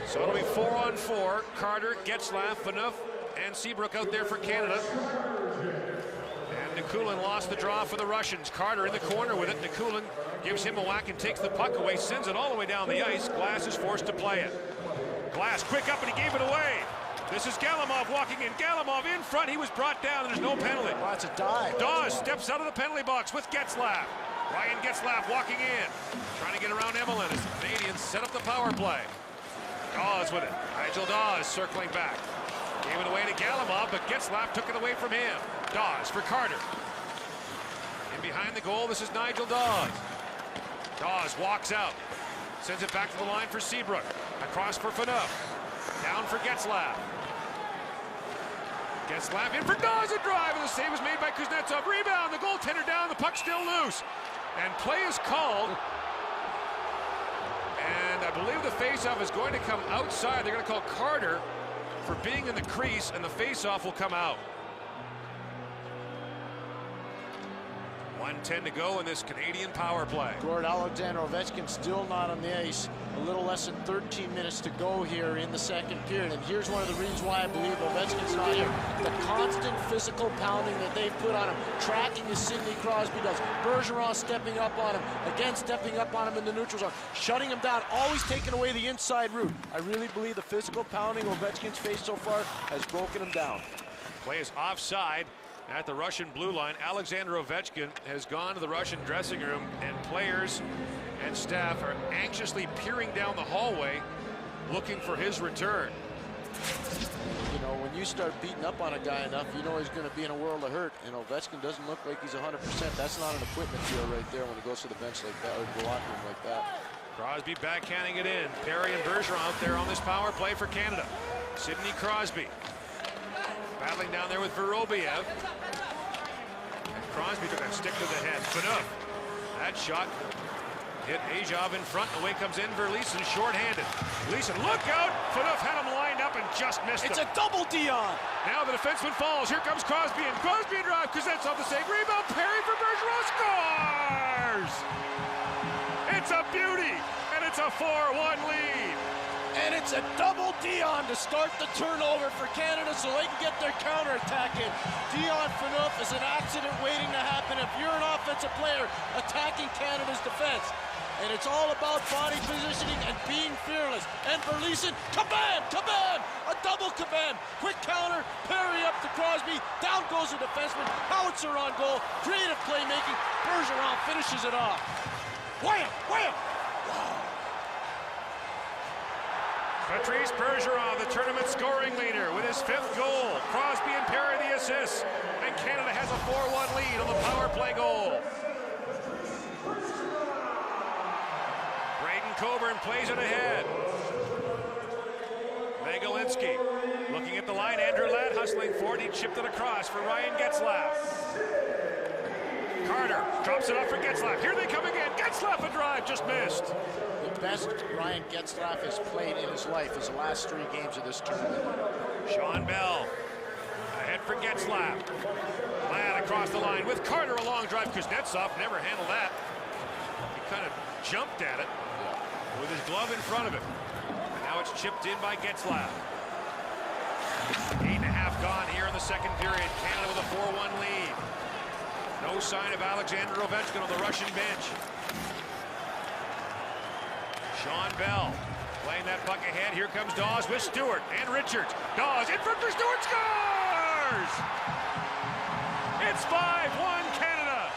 So it'll be 4-on-4. Carter, Getzlaf, Phaneuf, and Seabrook out there for Canada. And Nikulin lost the draw for the Russians. Carter in the corner with it. Nikulin gives him a whack and takes the puck away, sends it all the way down the ice. Glass is forced to play it. Glass quick up, and he gave it away. This is Galimov walking in. Galimov in front. He was brought down. There's no penalty. Well, that's a dive. Dawes steps out of the penalty box with Getzlaf. Ryan Getzlaf walking in, trying to get around Emelin as the Canadians set up the power play. Dawes with it. Nigel Dawes circling back. Gave it away to Galimov, but Getzlaf took it away from him. Dawes for Carter. In behind the goal, this is Nigel Dawes. Dawes walks out. Sends it back to the line for Seabrook. Across for Phaneuf. Down for Getzlaf. Getzlaf in for Dawes, a drive, and the save was made by Kuznetsov. Rebound, the goaltender down, the puck still loose. And play is called. And I believe the faceoff is going to come outside. They're going to call Carter for being in the crease, and the faceoff will come out. 1:10 to go in this Canadian power play. Gord, Alexander Ovechkin still not on the ice. A little less than 13 minutes to go here in the second period. And here's one of the reasons why I believe Ovechkin's not here. The constant physical pounding that they've put on him. Tracking as Sidney Crosby does. Bergeron stepping up on him. Again, stepping up on him in the neutral zone. Shutting him down. Always taking away the inside route. I really believe the physical pounding Ovechkin's faced so far has broken him down. Play is offside at the Russian blue line. Alexander Ovechkin has gone to the Russian dressing room, and players and staff are anxiously peering down the hallway looking for his return. You know, when you start beating up on a guy enough, you know he's going to be in a world of hurt. And Ovechkin doesn't look like he's 100%. That's not an equipment deal right there when he goes to the bench like that or the locker room like that. Crosby backhanding it in. Perry and Bergeron out there on this power play for Canada. Sidney Crosby battling down there with Vorobiev. And Crosby took a stick to the head. Phaneuf. That shot hit Ajov in front. Away comes in Verleeson, short-handed. Leeson, look out! Phaneuf had him lined up and just missed him. It's a double Dion. Now the defenseman falls. Here comes Crosby, and Crosby in drive. Kuznetsov the save. Rebound. Perry for Bergeron. Scores! It's a beauty, and it's a 4-1 lead. And it's a double Dion to start the turnover for Canada so they can get their counterattack in. Dion Phaneuf is an accident waiting to happen if you're an offensive player attacking Canada's defense. And it's all about body positioning and being fearless. And Verleeson, kabam, kabam, a double kabam. Quick counter, Perry up to Crosby, down goes the defenseman, Howitzer on goal, creative playmaking, Bergeron finishes it off. Wham, wham. Patrice Bergeron, the tournament scoring leader, with his 5th goal. Crosby and Perry the assists. And Canada has a 4-1 lead on the power play goal. Braden Coburn plays it ahead. Megalinsky looking at the line. Andrew Ladd hustling forward. He chipped it across for Ryan Getzlaf. Carter drops it off for Getzlaf. Here they come again. Getzlaf a drive, just missed. The best Ryan Getzlaf has played in his life is the last 3 games of this tournament. Sean Bell ahead for Getzlaf. Ladd across the line with Carter, a long drive. Kuznetsov never handled that. He kind of jumped at it with his glove in front of him. And now it's chipped in by Getzlaf. 8.5 gone here in the second period. Canada with a 4-1 lead. No sign of Alexander Ovechkin on the Russian bench. Sean Bell playing that puck ahead. Here comes Dawes with Stewart and Richards. Dawes in front for Stewart, scores! It's 5-1 Canada.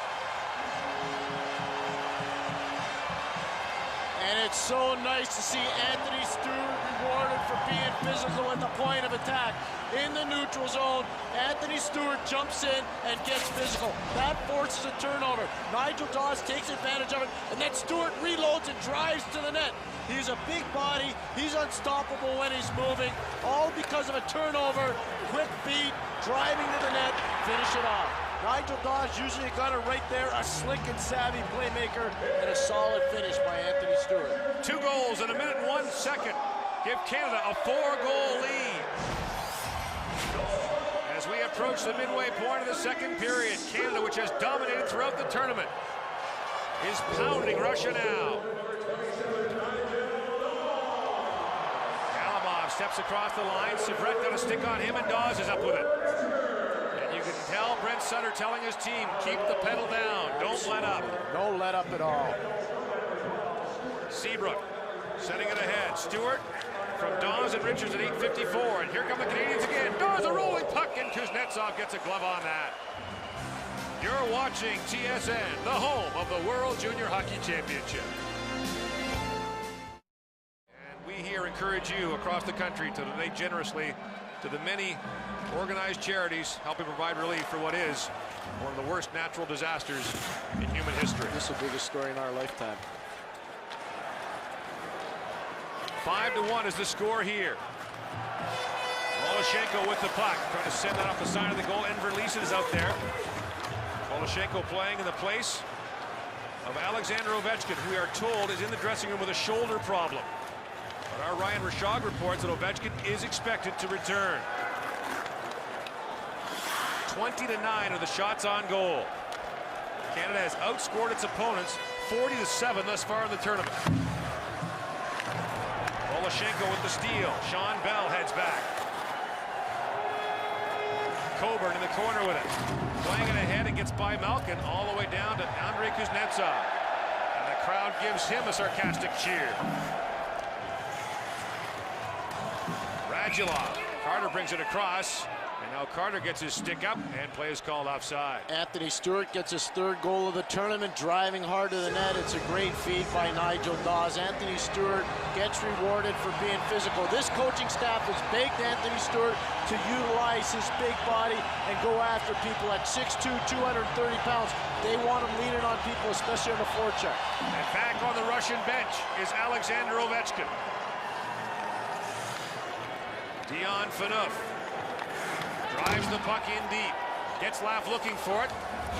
And it's so nice to see Anthony Stewart rewarded for being physical at the point of attack. In the neutral zone, Anthony Stewart jumps in and gets physical. That forces a turnover. Nigel Dawes takes advantage of it, and then Stewart reloads and drives to the net. He's a big body. He's unstoppable when he's moving, all because of a turnover, quick feet, driving to the net, finish it off. Nigel Dawes usually got it right there, a slick and savvy playmaker, and a solid finish by Anthony Stewart. 2 goals in 1 minute and 1 second give Canada a 4-goal lead. As we approach the midway point of the second period, Canada, which has dominated throughout the tournament, is pounding Russia now. steps across the line. Syvret got a stick on him, and Dawes is up with it. And you can tell Brent Sutter telling his team, keep the pedal down, don't let up. No let up at all. Seabrook setting it ahead. Stewart from Dawes and Richards at 8:54. And here come the Canadians again. Dawes a rolling puck, and Kuznetsov gets a glove on that. You're watching TSN, the home of the World Junior Hockey Championship. And we here encourage you across the country to donate generously to the many organized charities helping provide relief for what is one of the worst natural disasters in human history. This is the biggest story in our lifetime. 5-1 is the score here. Voloshenko with the puck, trying to send that off the side of the goal. Enverleisen is out there. Voloshenko playing in the place of Alexander Ovechkin, who we are told is in the dressing room with a shoulder problem. But our Ryan Rishaug reports that Ovechkin is expected to return. 20-9 are the shots on goal. Canada has outscored its opponents 40-7 thus far in the tournament. Voloshenko with the steal. Sean Bell heads back. Coburn in the corner with it. Playing it ahead, it gets by Malkin all the way down to Andrei Kuznetsov. And the crowd gives him a sarcastic cheer. Radulov. Carter brings it across. And now Carter gets his stick up, and play is called offside. Anthony Stewart gets his third goal of the tournament, driving hard to the net. It's a great feed by Nigel Dawes. Anthony Stewart gets rewarded for being physical. This coaching staff has begged Anthony Stewart to utilize his big body and go after people at 6'2", 230 pounds. They want him leaning on people, especially on the forecheck. And back on the Russian bench is Alexander Ovechkin. Dion Phaneuf drives the puck in deep. Getzlaf looking for it.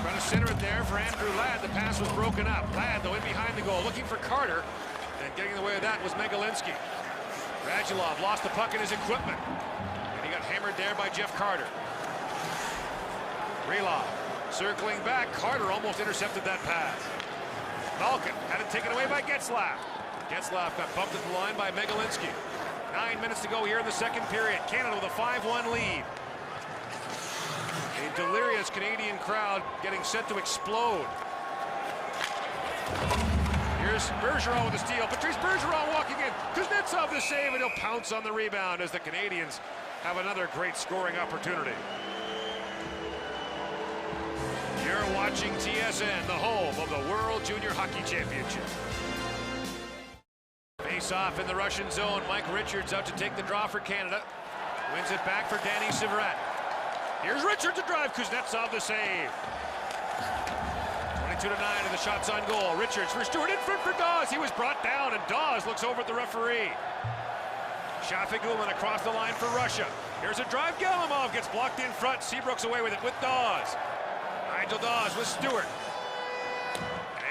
Trying to center it there for Andrew Ladd. The pass was broken up. Ladd, though, in behind the goal, looking for Carter. And getting in the way of that was Megalinsky. Radulov lost the puck in his equipment. And he got hammered there by Jeff Carter. Relov circling back. Carter almost intercepted that pass. Malkin had it taken away by Getzlaf. Getzlaf got bumped at the line by Megalinsky. 9 minutes to go here in the second period. Canada with a 5-1 lead. A delirious Canadian crowd getting set to explode. Here's Bergeron with the steal. Patrice Bergeron walking in. Kuznetsov the save, and he'll pounce on the rebound as the Canadians have another great scoring opportunity. You're watching TSN, the home of the World Junior Hockey Championship. Face off in the Russian zone. Mike Richards out to take the draw for Canada. Wins it back for Danny Syvret. Here's Richards to drive. Kuznetsov the save. 22-9 are the shots on goal. Richards for Stewart, in front for Dawes. He was brought down, and Dawes looks over at the referee. Shafigullin across the line for Russia. Here's a drive. Galimov gets blocked in front. Seabrook's away with it with Dawes. Nigel Dawes with Stewart.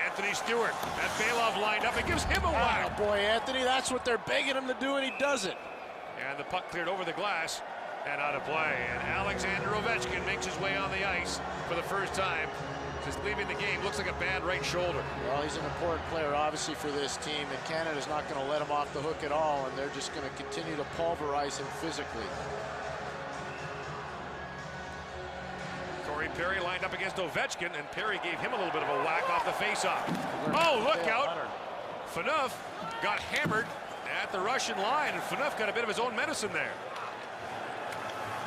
Anthony Stewart. That Belov lined up. It gives him a whack. Oh, boy, Anthony, that's what they're begging him to do, and he does it. And the puck cleared over the glass and out of play. And Alexander Ovechkin makes his way on the ice for the first time since leaving the game. Looks like a bad right shoulder. Well, he's an important player, obviously, for this team, and Canada's not going to let him off the hook at all, and they're just going to continue to pulverize him physically. Corey Perry lined up against Ovechkin, and Perry gave him a little bit of a whack off the faceoff. Oh, look out! Phaneuf got hammered at the Russian line, and Phaneuf got a bit of his own medicine there.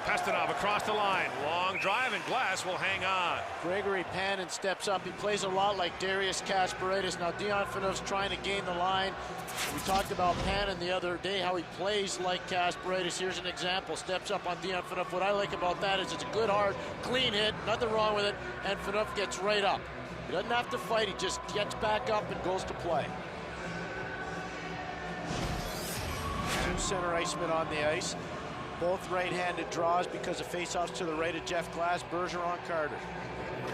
Pastanov across the line. Long drive, and Glass will hang on. Gregory Panin steps up. He plays a lot like Darius Kasparaitis. Now Dion Phaneuf's trying to gain the line. We talked about Panin the other day, how he plays like Kasparaitis. Here's an example. Steps up on Dion Phaneuf. What I like about that is it's a good, hard, clean hit. Nothing wrong with it. And Phaneuf gets right up. He doesn't have to fight. He just gets back up and goes to play. Two center icemen on the ice. Both right-handed draws because of face-offs to the right of Jeff Glass. Bergeron, Carter.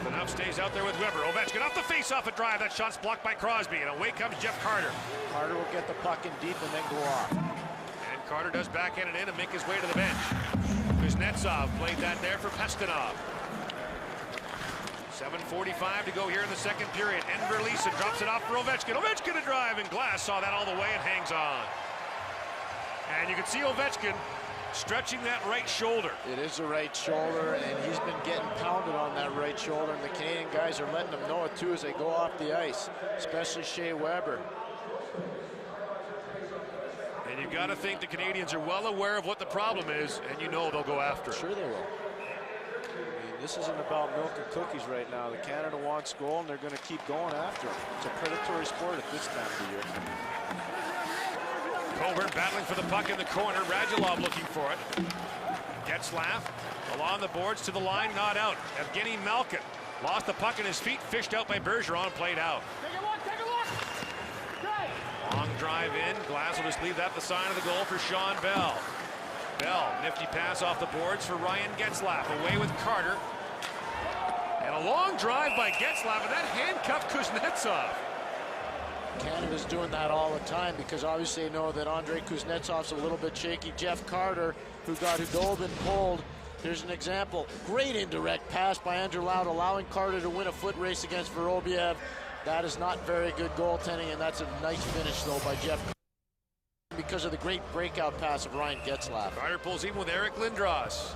Phaneuf stays out there with Weber. Ovechkin off the face-off at drive. That shot's blocked by Crosby, and away comes Jeff Carter. Carter will get the puck in deep and then go off. And Carter does backhand it in and make his way to the bench. Kuznetsov played that there for Pastanov. 7:45 to go here in the second period. Enverleisen drops it off for Ovechkin. Ovechkin to drive, and Glass saw that all the way and hangs on. And you can see Ovechkin stretching that right shoulder. It is the right shoulder, and he's been getting pounded on that right shoulder, and the Canadian guys are letting him know it too as they go off the ice, especially Shea Weber. And you've got to think the Canadians are well aware of what the problem is, and you know they'll go after it. Sure they will. I mean, this isn't about milk and cookies right now. The Canada wants goal, and they're going to keep going after it. It's a predatory sport at this time of the year. Coburn battling for the puck in the corner. Radulov looking for it. Getzlaf along the boards to the line, not out. Evgeny Malkin lost the puck in his feet, fished out by Bergeron, played out. Take a look, take a look. Long drive in. Glass will just leave that the sign of the goal for Sean Bell. Bell, nifty pass off the boards for Ryan Getzlaf. Away with Carter. And a long drive by Getzlaf, and that handcuffed Kuznetsov. Canada's doing that all the time because obviously they know that Andrei Kuznetsov's a little bit shaky. Jeff Carter, who got Hudobin pulled. Here's an example. Great indirect pass by Andrew Loud, allowing Carter to win a foot race against Vorobiev. That is not very good goaltending, and that's a nice finish, though, by Jeff Carter because of the great breakout pass of Ryan Getzlaf. Carter pulls even with Eric Lindros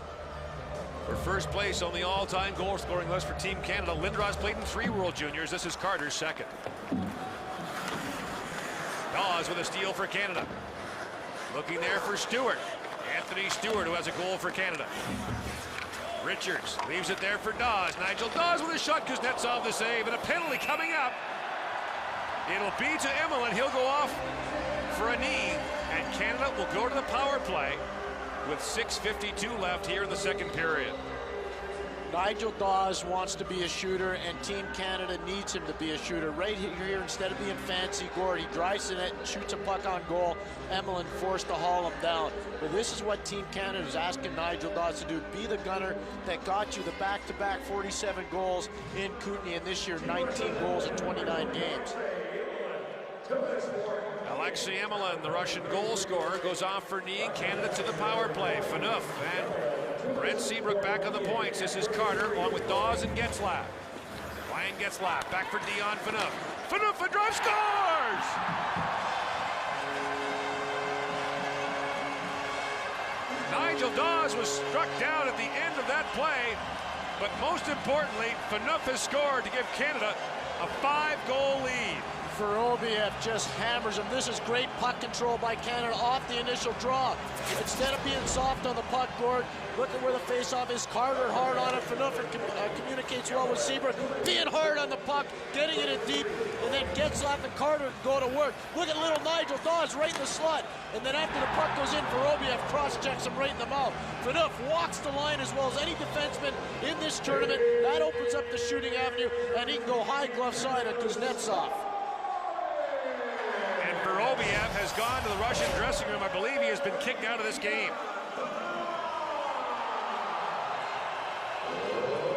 for first place on the all-time goal-scoring list for Team Canada. Lindros played in 3 World Juniors. This is Carter's second. Dawes with a steal for Canada. Looking there for Stewart. Anthony Stewart, who has a goal for Canada. Richards leaves it there for Dawes. Nigel Dawes with a shot. Kuznetsov the save, and a penalty coming up. It'll be to Emelin. He'll go off for a knee, and Canada will go to the power play with 6:52 left here in the second period. Nigel Dawes wants to be a shooter, and Team Canada needs him to be a shooter. Right here, instead of being fancy Gord, he drives in it and shoots a puck on goal. Emelin forced to haul him down. But this is what Team Canada is asking Nigel Dawes to do. Be the gunner that got you the back-to-back 47 goals in Kootenay, and this year 19 goals in 29 games. Alexei Emelin, the Russian goal scorer, goes off for knee. Canada to the power play. Phaneuf and Brent Seabrook back on the points. This is Carter along with Dawes and Getzlaf. Ryan Getzlaf back for Dion Phaneuf. Phaneuf, a drive, scores! Nigel Dawes was struck down at the end of that play, but most importantly, Phaneuf has scored to give Canada a 5-goal lead. Vorobiev just hammers him. This is great puck control by Canada off the initial draw. Instead of being soft on the puck, Gord, look at where the face-off is. Carter hard on it. Phaneuf communicates well with Seabrook. Being hard on the puck, getting it in deep, and then Getzlaf and Carter go to work. Look at little Nigel Dawes right in the slot. And then after the puck goes in, Vorobiev cross-checks him right in the mouth. Phaneuf walks the line as well as any defenseman in this tournament. That opens up the shooting avenue, and he can go high glove side on Kuznetsov. Vorobiev has gone to the Russian dressing room. I believe he has been kicked out of this game.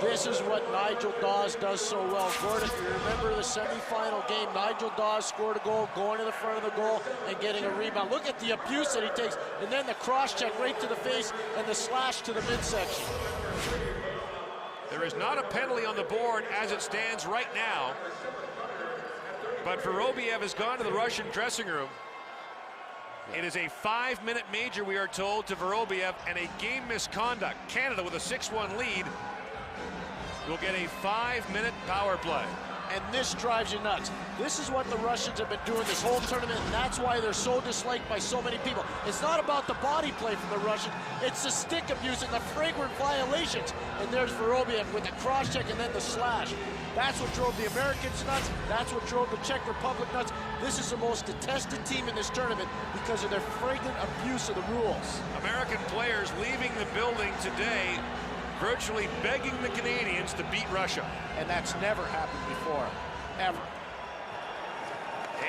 This is what Nigel Dawes does so well. Gordon, if you remember the semifinal game, Nigel Dawes scored a goal, going to the front of the goal and getting a rebound. Look at the abuse that he takes, and then the cross-check right to the face and the slash to the midsection. There is not a penalty on the board as it stands right now. But Vorobiev has gone to the Russian dressing room. It is a 5-minute major, we are told, to Vorobiev, and a game misconduct. Canada, with a 6-1 lead, will get a 5-minute power play. And this drives you nuts. This is what the Russians have been doing this whole tournament, and that's why they're so disliked by so many people. It's not about the body play from the Russians, it's the stick abuse and the flagrant violations. And there's Vorobiev with the cross-check and then the slash. That's what drove the Americans nuts. That's what drove the Czech Republic nuts. This is the most detested team in this tournament because of their flagrant abuse of the rules. American players leaving the building today virtually begging the Canadians to beat Russia. And that's never happened before, ever.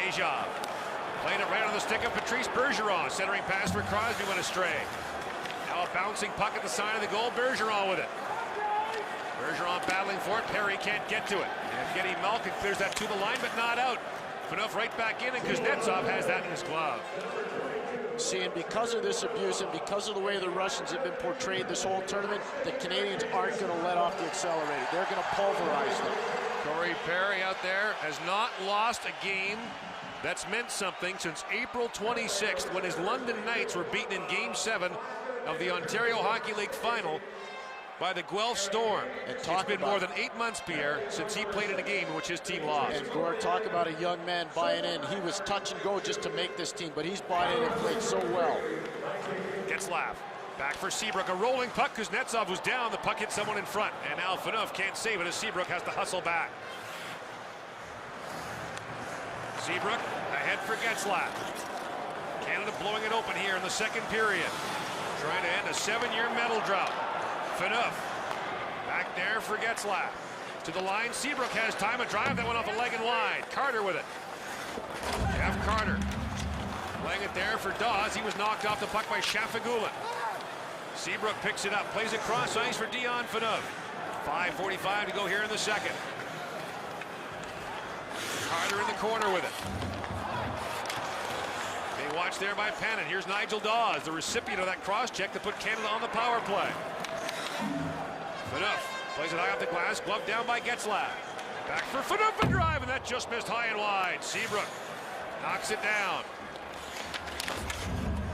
Aja played it right on the stick of Patrice Bergeron. Centering pass for Crosby went astray. Now a bouncing puck at the side of the goal. Bergeron with it. Bergeron battling for it. Perry can't get to it. Evgeny Malkin clears that to the line, but not out. Phaneuf right back in, and Kuznetsov has that in his glove. See, and because of this abuse and because of the way the Russians have been portrayed this whole tournament, the Canadians aren't going to let off the accelerator. They're going to pulverize them. Corey Perry out there has not lost a game That's meant something since April 26th, when his London Knights were beaten in Game 7 of the Ontario Hockey League Final by the Guelph Storm. It's been more than 8 months, Pierre, since he played in a game in which his team lost. And Gord, talk about a young man buying in. He was touch and go just to make this team, but he's bought in and played so well. Getzlaf. Back for Seabrook, a rolling puck. Kuznetsov was down, the puck hit someone in front, and now Phaneuf can't save it as Seabrook has to hustle back. Seabrook ahead for Getzlaf. Canada blowing it open here in the second period. Trying to end a 7-year medal drought. Phaneuf back there for Getzlaf. To the line, Seabrook has time, a drive that went off a leg and wide. Carter with it. Jeff Carter playing it there for Dawes. He was knocked off the puck by Shafagulin. Seabrook picks it up, plays it cross ice for Dion Phaneuf. 5:45 to go here in the second. Carter in the corner with it. Being watched there by Panin. Here's Nigel Dawes, the recipient of that cross check to put Canada on the power play. Phaneuf plays it high off the glass, gloved down by Getzlaf. Back for Phaneuf and drive, and that just missed high and wide. Seabrook knocks it down.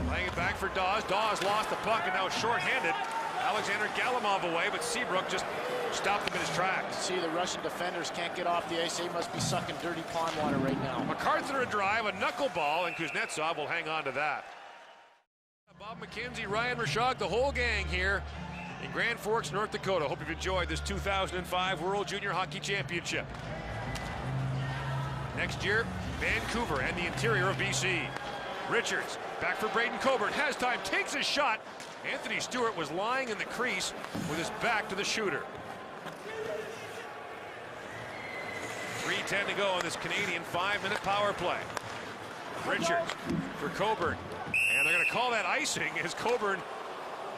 Playing it back for Dawes. Dawes lost the puck and now short-handed. Alexander Galimov away, but Seabrook just stopped him in his tracks. See, the Russian defenders can't get off the ice. They must be sucking dirty pond water right now. MacArthur a drive, a knuckleball, and Kuznetsov will hang on to that. Bob McKenzie, Ryan Rashog, the whole gang here in Grand Forks, North Dakota. Hope you've enjoyed this 2005 World Junior Hockey Championship. Next year, Vancouver and the interior of BC. Richards back for Braden Coburn, has time, takes a shot. Anthony Stewart was lying in the crease with his back to the shooter. 3:10 to go on this Canadian 5-minute power play. Richards for Coburn, and they're going to call that icing as Coburn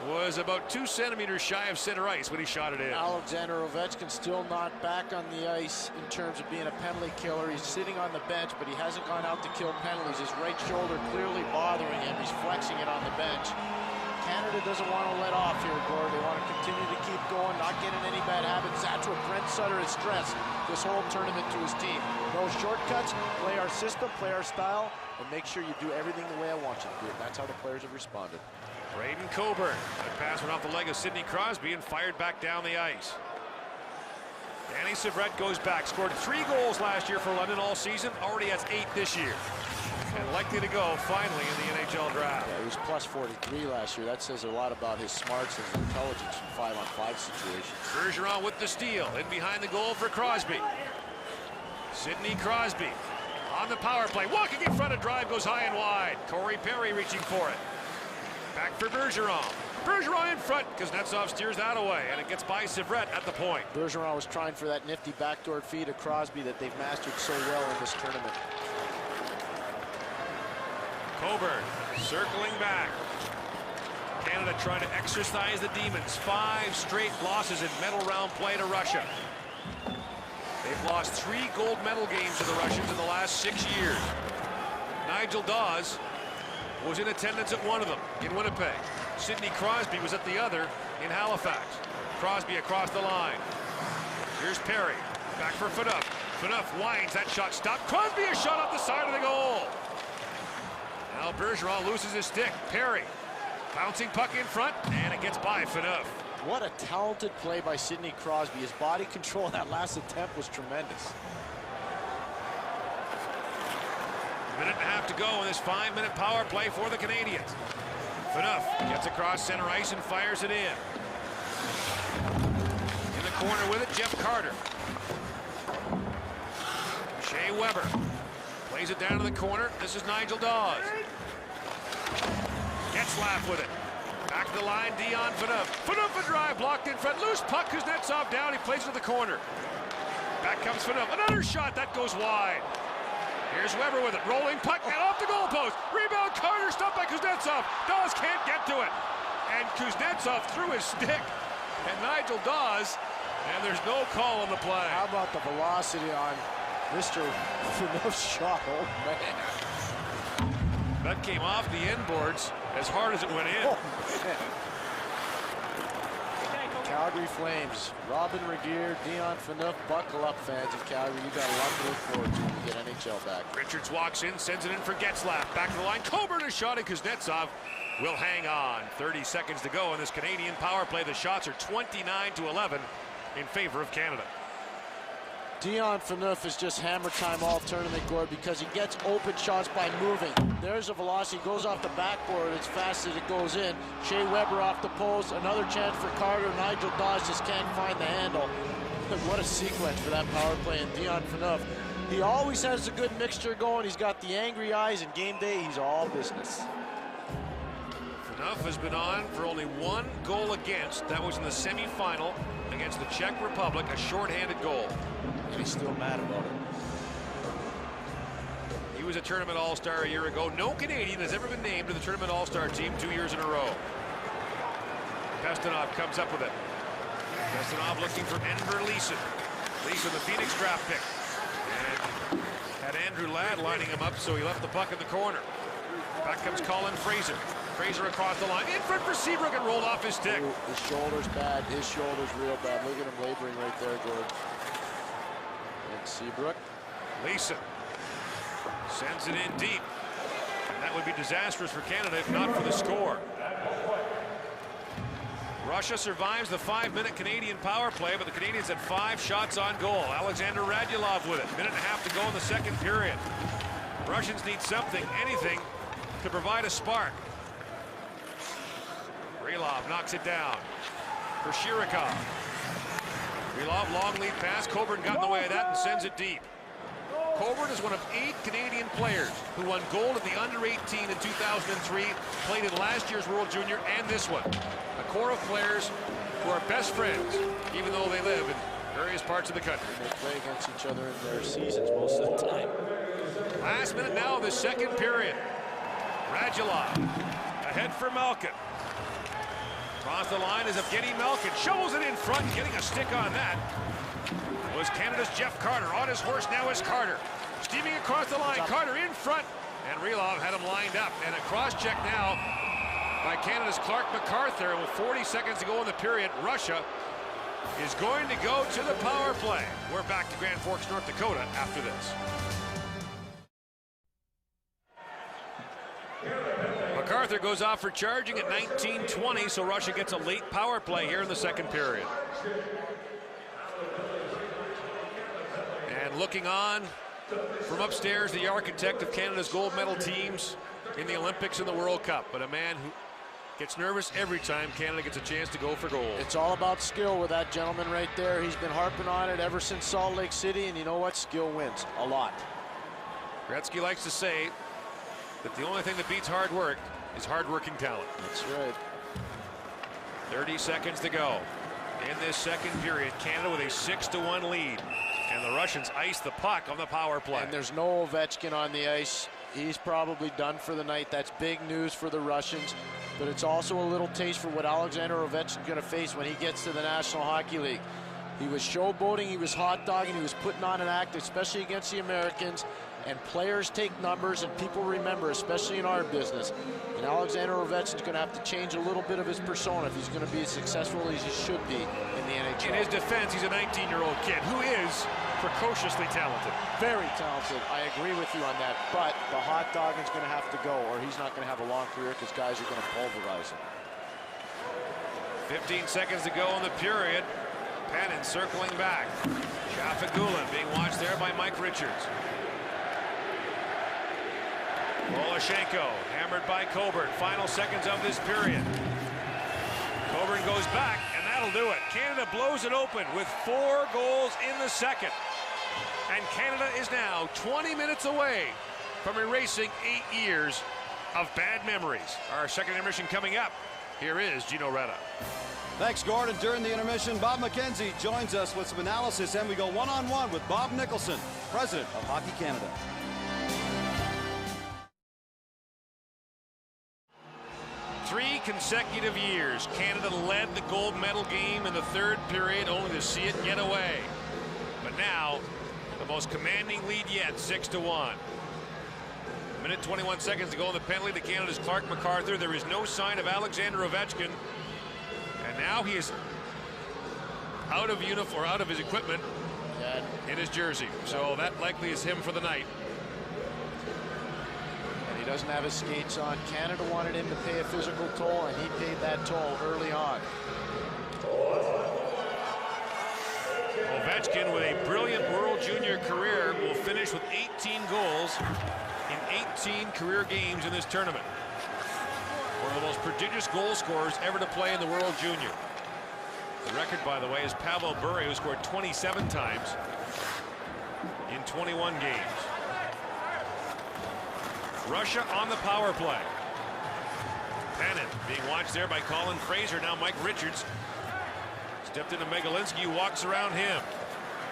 was about 2 centimeters shy of center ice when he shot it in. Alexander Ovechkin still not back on the ice in terms of being a penalty killer. He's sitting on the bench, but he hasn't gone out to kill penalties. His right shoulder clearly bothering him. He's flexing it on the bench. Canada doesn't want to let off here, Gord. They want to continue to keep going, not getting any bad habits. That's what Brent Sutter has stressed this whole tournament to his team. No shortcuts, play our system, play our style, and make sure you do everything the way I want you to do it. That's how the players have responded. Braden Coburn. That pass went off the leg of Sidney Crosby and fired back down the ice. Danny Syvret goes back. Scored 3 goals last year for London all season. Already has 8 this year. And likely to go finally in the NHL draft. Yeah, he was plus 43 last year. That says a lot about his smarts and his intelligence in 5-on-5 situations. Bergeron with the steal. In behind the goal for Crosby. Sidney Crosby on the power play. Walking in front of drive, goes high and wide. Corey Perry reaching for it. Back for Bergeron. Bergeron in front. Kuznetsov steers that away, and it gets by Syvret at the point. Bergeron was trying for that nifty backdoor feed of Crosby that they've mastered so well in this tournament. Coburn circling back. Canada trying to exercise the demons. 5 straight losses in medal round play to Russia. They've lost 3 gold medal games to the Russians in the last 6 years. Nigel Dawes was in attendance at one of them in Winnipeg. Sidney Crosby was at the other in Halifax. Crosby across the line. Here's Perry. Back for Phaneuf. Phaneuf winds. That shot stopped. Crosby a shot off the side of the goal. Now Bergeron loses his stick. Perry bouncing puck in front, and it gets by Phaneuf. What a talented play by Sidney Crosby. His body control in that last attempt was tremendous. Minute and a half to go in this 5-minute power play for the Canadians. Phaneuf gets across center ice and fires it in. In the corner with it, Jeff Carter. Shea Weber plays it down to the corner. This is Nigel Dawes. Getzlaf with it. Back to the line, Dion Phaneuf. Phaneuf a drive, blocked in front. Loose puck, Kuznetsov down. He plays it to the corner. Back comes Phaneuf. Another shot, that goes wide. Here's Weber with it. Rolling puck and off the goalpost. Rebound, Carter, stopped by Kuznetsov. Dawes can't get to it. And Kuznetsov threw his stick. And Nigel Dawes, and there's no call on the play. How about the velocity on Mr. Phaneuf's shot? Oh, man. That came off the end boards as hard as it went in. Oh, Calgary Flames, Robin Regeer, Dion Phaneuf, buckle up, fans of Calgary. You got a lot to look forward to when you get NHL back. Richards walks in, sends it in for Getzlaf. Back to the line, Coburn is shot, and Kuznetsov will hang on. 30 seconds to go in this Canadian power play. The shots are 29-11 in favor of Canada. Dion Phaneuf is just hammer time all tournament, Gord, because he gets open shots by moving. There's a velocity, goes off the backboard as fast as it goes in. Shea Weber off the post, another chance for Carter. Nigel Dawes just can't find the handle. What a sequence for that power play, and Dion Phaneuf. He always has a good mixture going. He's got the angry eyes, and game day, he's all business. Phaneuf has been on for only one goal against. That was in the semifinal against the Czech Republic, a shorthanded goal. And he's still mad about it. He was a tournament all-star a year ago. No Canadian has ever been named to the tournament all-star team 2 years in a row. Pasternak comes up with it. Pasternak looking for Enver Leeson. Leeson, the Phoenix draft pick. And had Andrew Ladd lining him up, so he left the puck in the corner. Back comes Colin Fraser. Fraser across the line. In front for Seabrook and rolled off his stick. Ooh, his shoulder's bad. His shoulder's real bad. Look at him laboring right there, Gord. And Seabrook. Leeson sends it in deep. And that would be disastrous for Canada if not for the score. Russia survives the 5-minute Canadian power play, but the Canadians had 5 shots on goal. Alexander Radulov with it. Minute and a half to go in the second period. Russians need something, anything, to provide a spark. Krylov knocks it down for Shirikov. Krylov, long lead pass. Coburn got in the way of that and sends it deep. Coburn is one of 8 Canadian players who won gold at the under-18 in 2003, played in last year's World Junior and this one. A core of players who are best friends, even though they live in various parts of the country. They play against each other in their seasons most of the time. Last minute now of the second period. Radulov ahead for Malkin. Across the line is Evgeny Malkin. Shovels it in front, getting a stick on that. Was Canada's Jeff Carter. On his horse now is Carter. Steaming across the line. Carter in front. And Krylov had him lined up. And a cross-check now by Canada's Clark MacArthur. With 40 seconds to go in the period, Russia is going to go to the power play. We're back to Grand Forks, North Dakota after this. MacArthur goes off for charging at 19:20, so Russia gets a late power play here in the second period. And looking on from upstairs, the architect of Canada's gold medal teams in the Olympics and the World Cup, but a man who gets nervous every time Canada gets a chance to go for gold. It's all about skill with that gentleman right there. He's been harping on it ever since Salt Lake City, and you know what? Skill wins a lot. Gretzky likes to say that the only thing that beats hard work is hard-working talent. That's right. 30 seconds to go in this second period. Canada with a 6-1 lead. And the Russians ice the puck on the power play. And there's no Ovechkin on the ice. He's probably done for the night. That's big news for the Russians. But it's also a little taste for what Alexander Ovechkin's going to face when he gets to the National Hockey League. He was showboating, he was hot dogging, he was putting on an act, especially against the Americans. And players take numbers, and people remember, especially in our business. And Alexander Ovechkin's going to have to change a little bit of his persona if he's going to be as successful as he should be in the NHL. In his defense, he's a 19-year-old kid who is precociously talented. Very talented. I agree with you on that. But the hot dogging's going to have to go, or he's not going to have a long career because guys are going to pulverize him. 15 seconds to go in the period. Panin circling back. Shafagulin being watched there by Mike Richards. Voloshenko hammered by Coburn. Final seconds of this period. Coburn goes back, and that'll do it. Canada blows it open with 4 goals in the second. And Canada is now 20 minutes away from erasing 8 years of bad memories. Our second intermission coming up. Here is Gino Reda. Thanks, Gordon. During the intermission, Bob McKenzie joins us with some analysis, and we go one-on-one with Bob Nicholson, president of Hockey Canada. Three consecutive years, Canada led the gold medal game in the third period, only to see it get away. But now, the most commanding lead yet, 6-1. Minute 21 seconds to go in the penalty to Canada's Clark MacArthur. There is no sign of Alexander Ovechkin. And now he is out of uniform, out of his equipment, in his jersey. So that likely is him for the night. And he doesn't have his skates on. Canada wanted him to pay a physical toll, and he paid that toll early on. Ovechkin, with a brilliant World Junior career, will finish with 18 goals in 18 career games in this tournament. One of the most prodigious goal scorers ever to play in the World Junior. The record, by the way, is Pavel Bure, who scored 27 times in 21 games. Russia on the power play. Phaneuf being watched there by Colin Fraser. Now Mike Richards stepped into Megalinsky, who walks around him.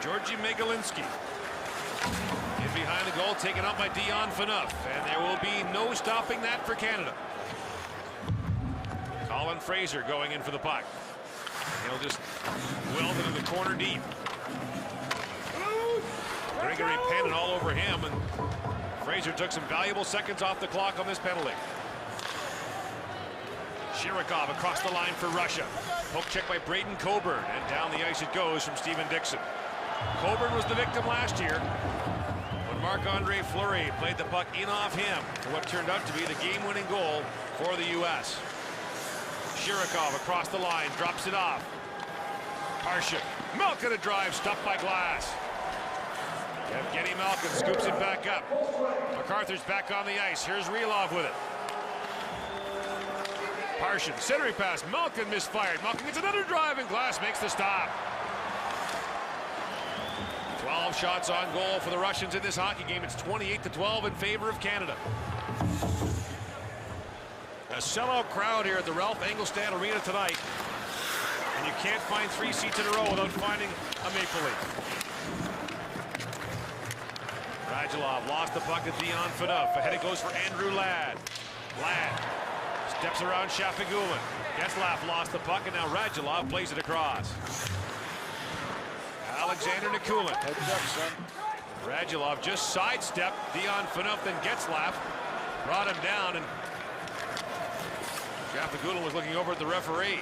Georgi Megalinsky in behind the goal, taken up by Dion Phaneuf, and there will be no stopping that for Canada. Colin Fraser going in for the puck. He'll just weld it in the corner deep. Grigory Panin all over him, and Fraser took some valuable seconds off the clock on this penalty. Shirokov across the line for Russia. Poke check by Braden Coburn, and down the ice it goes from Steven Dixon. Coburn was the victim last year when Marc-Andre Fleury played the puck in off him for what turned out to be the game-winning goal for the U.S. Shirokov across the line, drops it off. Parshin, Malkin a drive, stopped by Glass. Evgeny Malkin scoops it back up. MacArthur's back on the ice. Here's Relov with it. Parshin, centering pass, Malkin misfired. Malkin gets another drive, and Glass makes the stop. 12 shots on goal for the Russians in this hockey game. It's 28-12 in favor of Canada. A sellout crowd here at the Ralph Engelstad Arena tonight. And you can't find 3 seats in a row without finding a Maple Leaf. Radulov lost the puck to Dion Phaneuf. Ahead it goes for Andrew Ladd. Ladd steps around Shafigulin. Getzlaf lost the puck, and now Radulov plays it across. Alexander Nikulin. Heads up, son. Radulov just sidestepped Dion Phaneuf, then Getzlaf brought him down, and Shafigulin was looking over at the referee.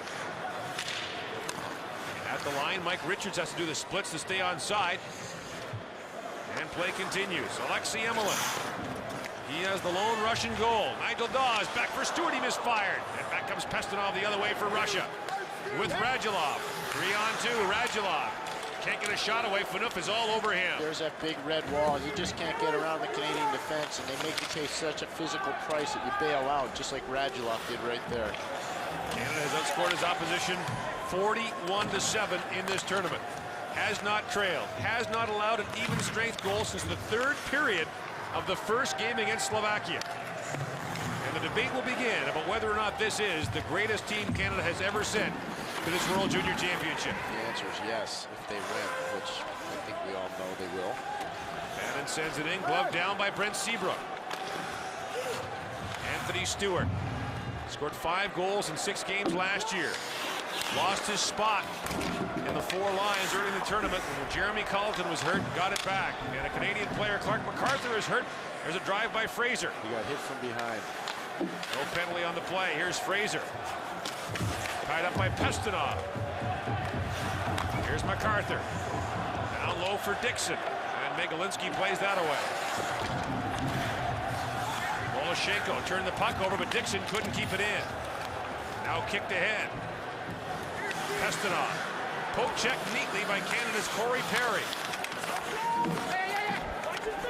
At the line, Mike Richards has to do the splits to stay on side. And play continues. Alexei Emelin. He has the lone Russian goal. Nigel Dawes back for Stewart. He misfired. And back comes Pestinov the other way for Russia. With Radulov. 3-on-2. Radulov can't get a shot away. Phaneuf is all over him. There's that big red wall. You just can't get around the Canadian defense, and they make you pay such a physical price that you bail out, just like Radulov did right there. Canada has outscored his opposition 41-7 in this tournament. Has not trailed, has not allowed an even strength goal since the 3rd period of the first game against Slovakia. And the debate will begin about whether or not this is the greatest team Canada has ever sent to this World Junior Championship. The answer is yes, if they win, which I think we all know they will. Bannon sends it in, glove down by Brent Seabrook. Anthony Stewart scored 5 goals in 6 games last year. Lost his spot in the 4 lines early in the tournament when Jeremy Colleton was hurt, got it back. And a Canadian player, Clark MacArthur, is hurt. There's a drive by Fraser. He got hit from behind. No penalty on the play. Here's Fraser. Tied up by Pestinov. Here's MacArthur. Down low for Dixon. And Megalinsky plays that away. Voloshenko turned the puck over, but Dixon couldn't keep it in. Now kicked ahead. Pestinov. Poke check neatly by Canada's Corey Perry.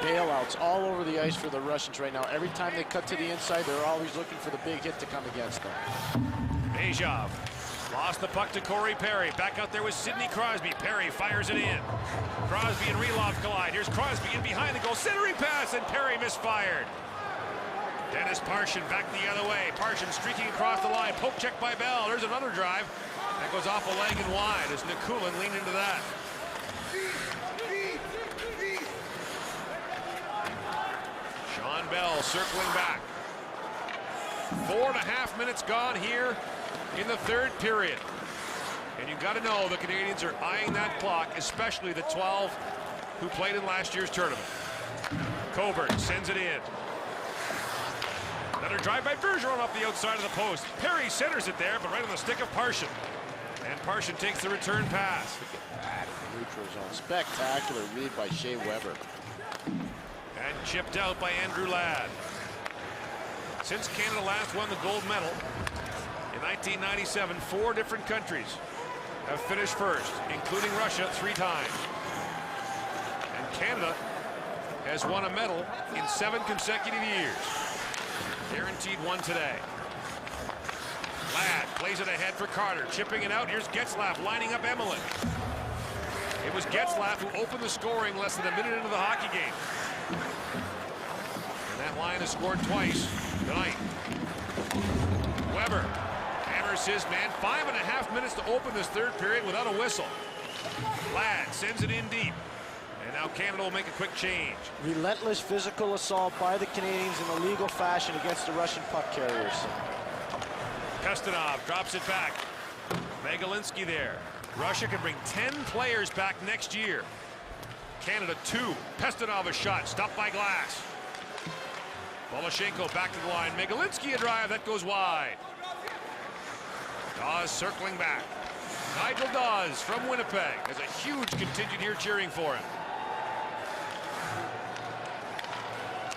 Bailouts all over the ice for the Russians right now. Every time they cut to the inside, they're always looking for the big hit to come against them. Bejov lost the puck to Corey Perry. Back out there with Sidney Crosby. Perry fires it in. Crosby and Relov collide. Here's Crosby in behind the goal. Centering pass, and Perry misfired. Dennis Parshin back the other way. Parshin streaking across the line. Poke check by Bell. There's another drive. That goes off a leg and wide as Nikulin leaned into that. Sean Bell circling back. 4.5 minutes gone here in the 3rd period. And you've got to know the Canadians are eyeing that clock, especially the 12 who played in last year's tournament. Coburn sends it in. Another drive by Bergeron off the outside of the post. Perry centers it there, but right on the stick of Parshin. And Parshin takes the return pass. Neutral zone. Spectacular read by Shea Weber. And chipped out by Andrew Ladd. Since Canada last won the gold medal in 1997, 4 different countries have finished first, including Russia 3 times. And Canada has won a medal in 7 consecutive years. Guaranteed one today. Ladd plays it ahead for Carter, chipping it out. Here's Getzlaf lining up Emelin. It was Getzlaf who opened the scoring less than a minute into the hockey game. And that line has scored twice tonight. Weber hammers his man. 5.5 minutes to open this third period without a whistle. Ladd sends it in deep. And now Canada will make a quick change. Relentless physical assault by the Canadians in illegal fashion against the Russian puck carriers. Kostinov drops it back. Megalinsky there. Russia can bring 10 players back next year. Canada 2. Pestinov a shot, stopped by Glass. Voloshenko back to the line. Megalinsky a drive, that goes wide. Dawes circling back. Nigel Dawes from Winnipeg has a huge contingent here cheering for him.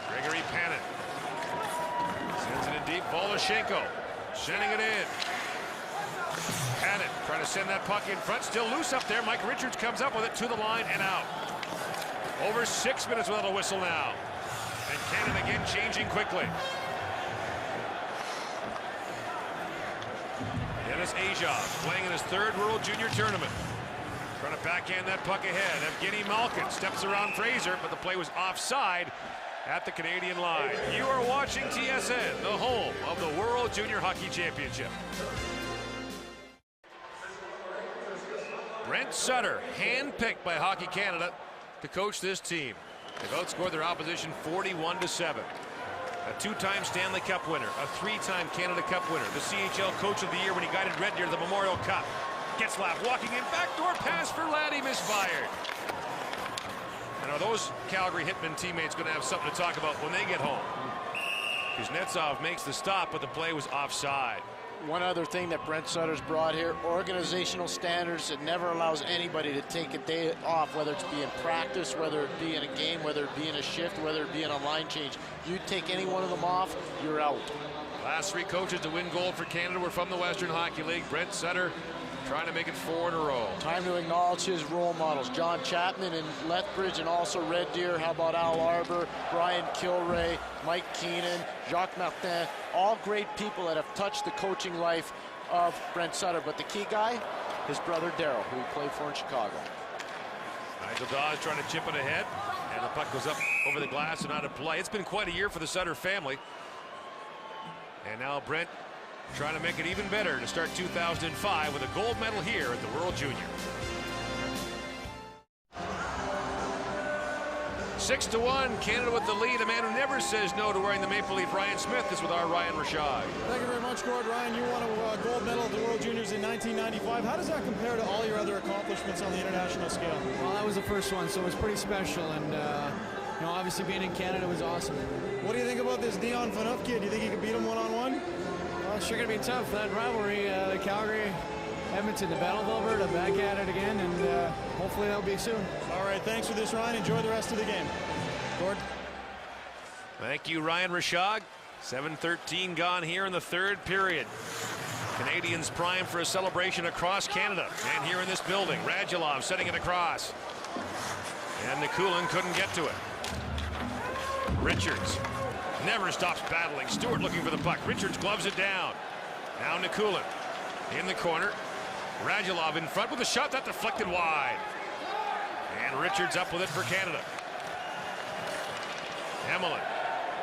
Gregory Panin sends it in deep. Voloshenko sending it in. Panin trying to send that puck in front. Still loose up there. Mike Richards comes up with it to the line and out. Over 6 minutes without a whistle now. And Canada again changing quickly. Denis Ajov playing in his 3rd World Junior Tournament. Trying to backhand that puck ahead. Evgeny Malkin steps around Fraser, but the play was offside at the Canadian line. You are watching TSN, the home of the World Junior Hockey Championship. Brent Sutter, handpicked by Hockey Canada to coach this team. They've outscored their opposition 41-7. A 2-time Stanley Cup winner, a 3-time Canada Cup winner, the CHL Coach of the Year when he guided Red Deer to the Memorial Cup. Getzlaf walking in, backdoor pass for Laddie, misfired. And are those Calgary Hitmen teammates going to have something to talk about when they get home? Kuznetsov makes the stop, but the play was offside. One other thing that Brent Sutter's brought here, organizational standards that never allows anybody to take a day off, whether it's be in practice, whether it be in a game, whether it be in a shift, whether it be in a line change. You take any one of them off, you're out. Last 3 coaches to win gold for Canada were from the Western Hockey League. Brent Sutter trying to make it 4 in a row. Time to acknowledge his role models. John Chapman in Lethbridge and also Red Deer. How about Al Arbor, Brian Kilray, Mike Keenan, Jacques Martin. All great people that have touched the coaching life of Brent Sutter. But the key guy, his brother Darryl, who he played for in Chicago. Nigel Dawes trying to chip it ahead. And the puck goes up over the glass and out of play. It's been quite a year for the Sutter family. And now Brent trying to make it even better to start 2005 with a gold medal here at the World Junior. 6-1, Canada with the lead. A man who never says no to wearing the Maple Leaf, Ryan Smith, is with our Ryan Rashad. Thank you very much, Gord. Ryan, you won a gold medal at the World Juniors in 1995. How does that compare to all your other accomplishments on the international scale? Well, that was the first one, so it was pretty special, and you know, obviously being in Canada was awesome. What do you think about this Dion Phaneuf kid? Do you think you can beat him one-on-one? Well, it's sure going to be tough. That rivalry, the Calgary, Edmonton, the Battle of Alberta, back at it again, and hopefully that'll be soon. All right, thanks for this, Ryan. Enjoy the rest of the game. Gord. Thank you, Ryan Rashad. 7:13 gone here in the 3rd period. Canadians prime for a celebration across Canada and here in this building. Radulov setting it across. And Nikulin couldn't get to it. Richards never stops battling. Stewart looking for the puck. Richards gloves it down. Now Nikulin in the corner. Radulov in front with a shot that deflected wide. And Richards up with it for Canada. Emelin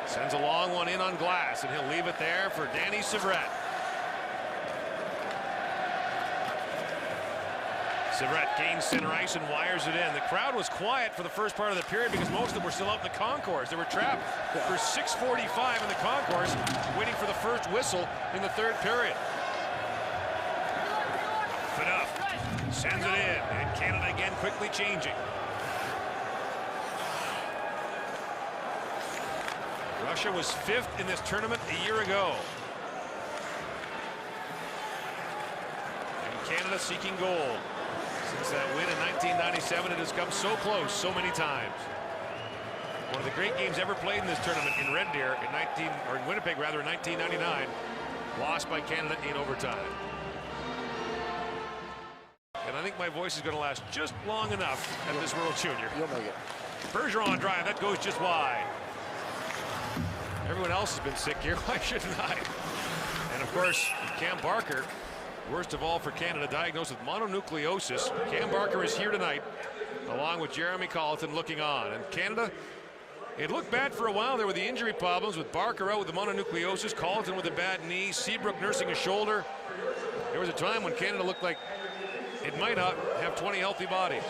sends a long one in on glass, and he'll leave it there for Danny Syvret. Syvret gains center ice and wires it in. The crowd was quiet for the first part of the period because most of them were still out in the concourse. They were trapped for 6:45 in the concourse, waiting for the first whistle in the 3rd period. Phaneuf sends it in, and Canada again quickly changing. Russia was 5th in this tournament a year ago. And Canada seeking gold. Since that win in 1997, it has come so close so many times. One of the great games ever played in this tournament in Red Deer in Winnipeg rather, in 1999, lost by Canada in overtime. And I think my voice is going to last just long enough at this World Junior. You'll make it. Bergeron drive, that goes just wide. Everyone else has been sick here. Why shouldn't I? And of course, Cam Barker, worst of all for Canada, diagnosed with mononucleosis. Cam Barker is here tonight, along with Jeremy Colleton looking on. And Canada, it looked bad for a while there with the injury problems, with Barker out with the mononucleosis, Colleton with a bad knee, Seabrook nursing a shoulder. There was a time when Canada looked like it might not have 20 healthy bodies.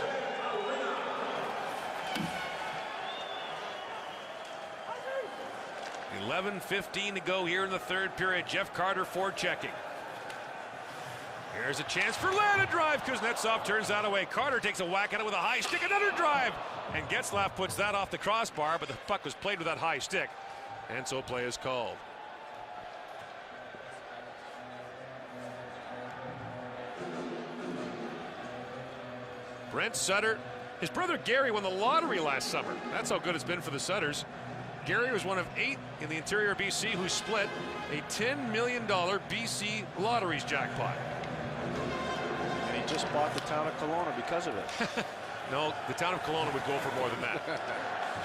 .11:15 to go here in the third period. Jeff Carter forechecking. Here's a chance for Ladd, a drive. Kuznetsov turns that away. Carter takes a whack at it with a high stick. Another drive. And Getzlaf puts that off the crossbar, but the puck was played with that high stick. And so play is called. Brent Sutter. His brother Gary won the lottery last summer. That's how good it's been for the Sutters. Gary was one of 8 in the interior BC who split a $10 million BC lotteries jackpot. And he just bought the town of Kelowna because of it. No, the town of Kelowna would go for more than that.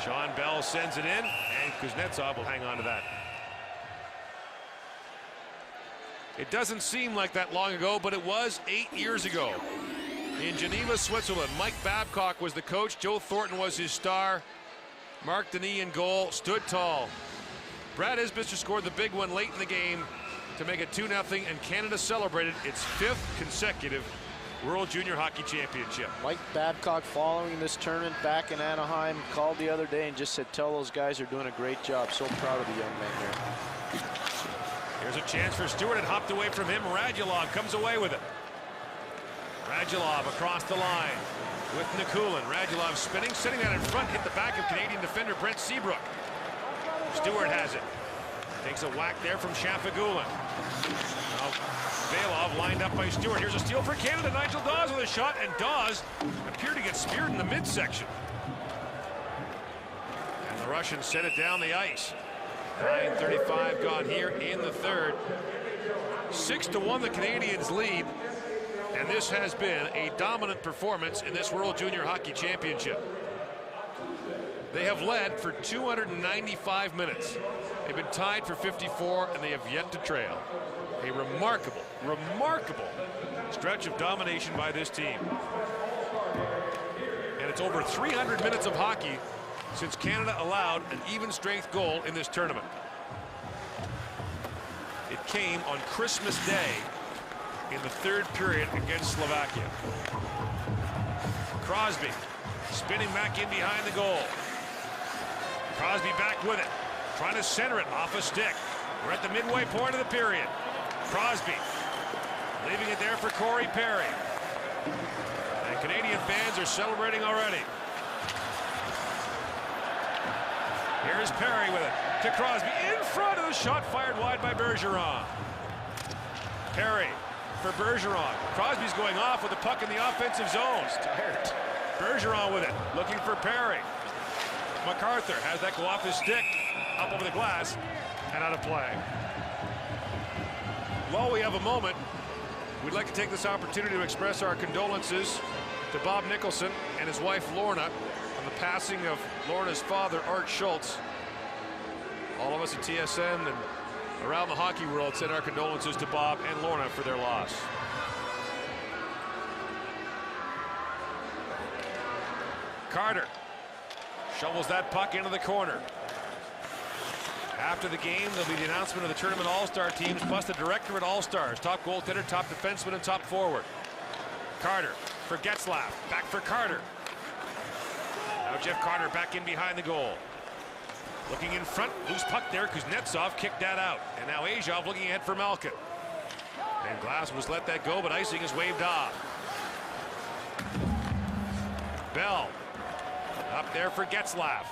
Sean Bell sends it in, and Kuznetsov will hang on to that. It doesn't seem like that long ago, but it was 8 years ago. In Geneva, Switzerland, Mike Babcock was the coach. Joe Thornton was his star. Mark Denis in goal, stood tall. Brad Isbister scored the big one late in the game to make it 2-0, and Canada celebrated its 5th consecutive World Junior Hockey Championship. Mike Babcock, following this tournament back in Anaheim, called the other day and just said, tell those guys they're doing a great job. So proud of the young man here. Here's a chance for Stewart. It hopped away from him. Radulov comes away with it. Radulov across the line with Nikulin. Radulov spinning, sitting that in front, hit the back of Canadian defender Brent Seabrook. Stewart has it. Takes a whack there from Shafagulin. Now Belov lined up by Stewart. Here's a steal for Canada. Nigel Dawes with a shot, and Dawes appeared to get speared in the midsection. And the Russians set it down the ice. 9:35 gone here in the third. 6-1 the Canadians lead. And this has been a dominant performance in this World Junior Hockey Championship. They have led for 295 minutes. They've been tied for 54, and they have yet to trail. A remarkable, remarkable stretch of domination by this team. And it's over 300 minutes of hockey since Canada allowed an even strength goal in this tournament. It came on Christmas Day in the third period against Slovakia. Crosby spinning back in behind the goal. Crosby back with it, trying to center it off a stick. We're at the midway point of the period. Crosby leaving it there for Corey Perry. And Canadian fans are celebrating already. Here's Perry with it to Crosby in front of the shot, fired wide by Bergeron. Perry for Bergeron. Crosby's going off with the puck in the offensive zone. Tired. Bergeron with it, looking for Perry. MacArthur has that go off his stick, up over the glass, and out of play. While we have a moment, we'd like to take this opportunity to express our condolences to Bob Nicholson and his wife Lorna on the passing of Lorna's father, Art Schultz. All of us at TSN and around the hockey world send our condolences to Bob and Lorna for their loss. Carter shovels that puck into the corner. After the game, there'll be the announcement of the tournament all-star teams, plus the director at all-stars, top goaltender, top defenseman, and top forward. Carter for Getzlaf, back for Carter. Now Jeff Carter back in behind the goal. Looking in front, loose puck there, Kuznetsov kicked that out. And now Ajov looking ahead for Malkin. And Glass was let that go, but icing is waved off. Bell up there for Getzlaf.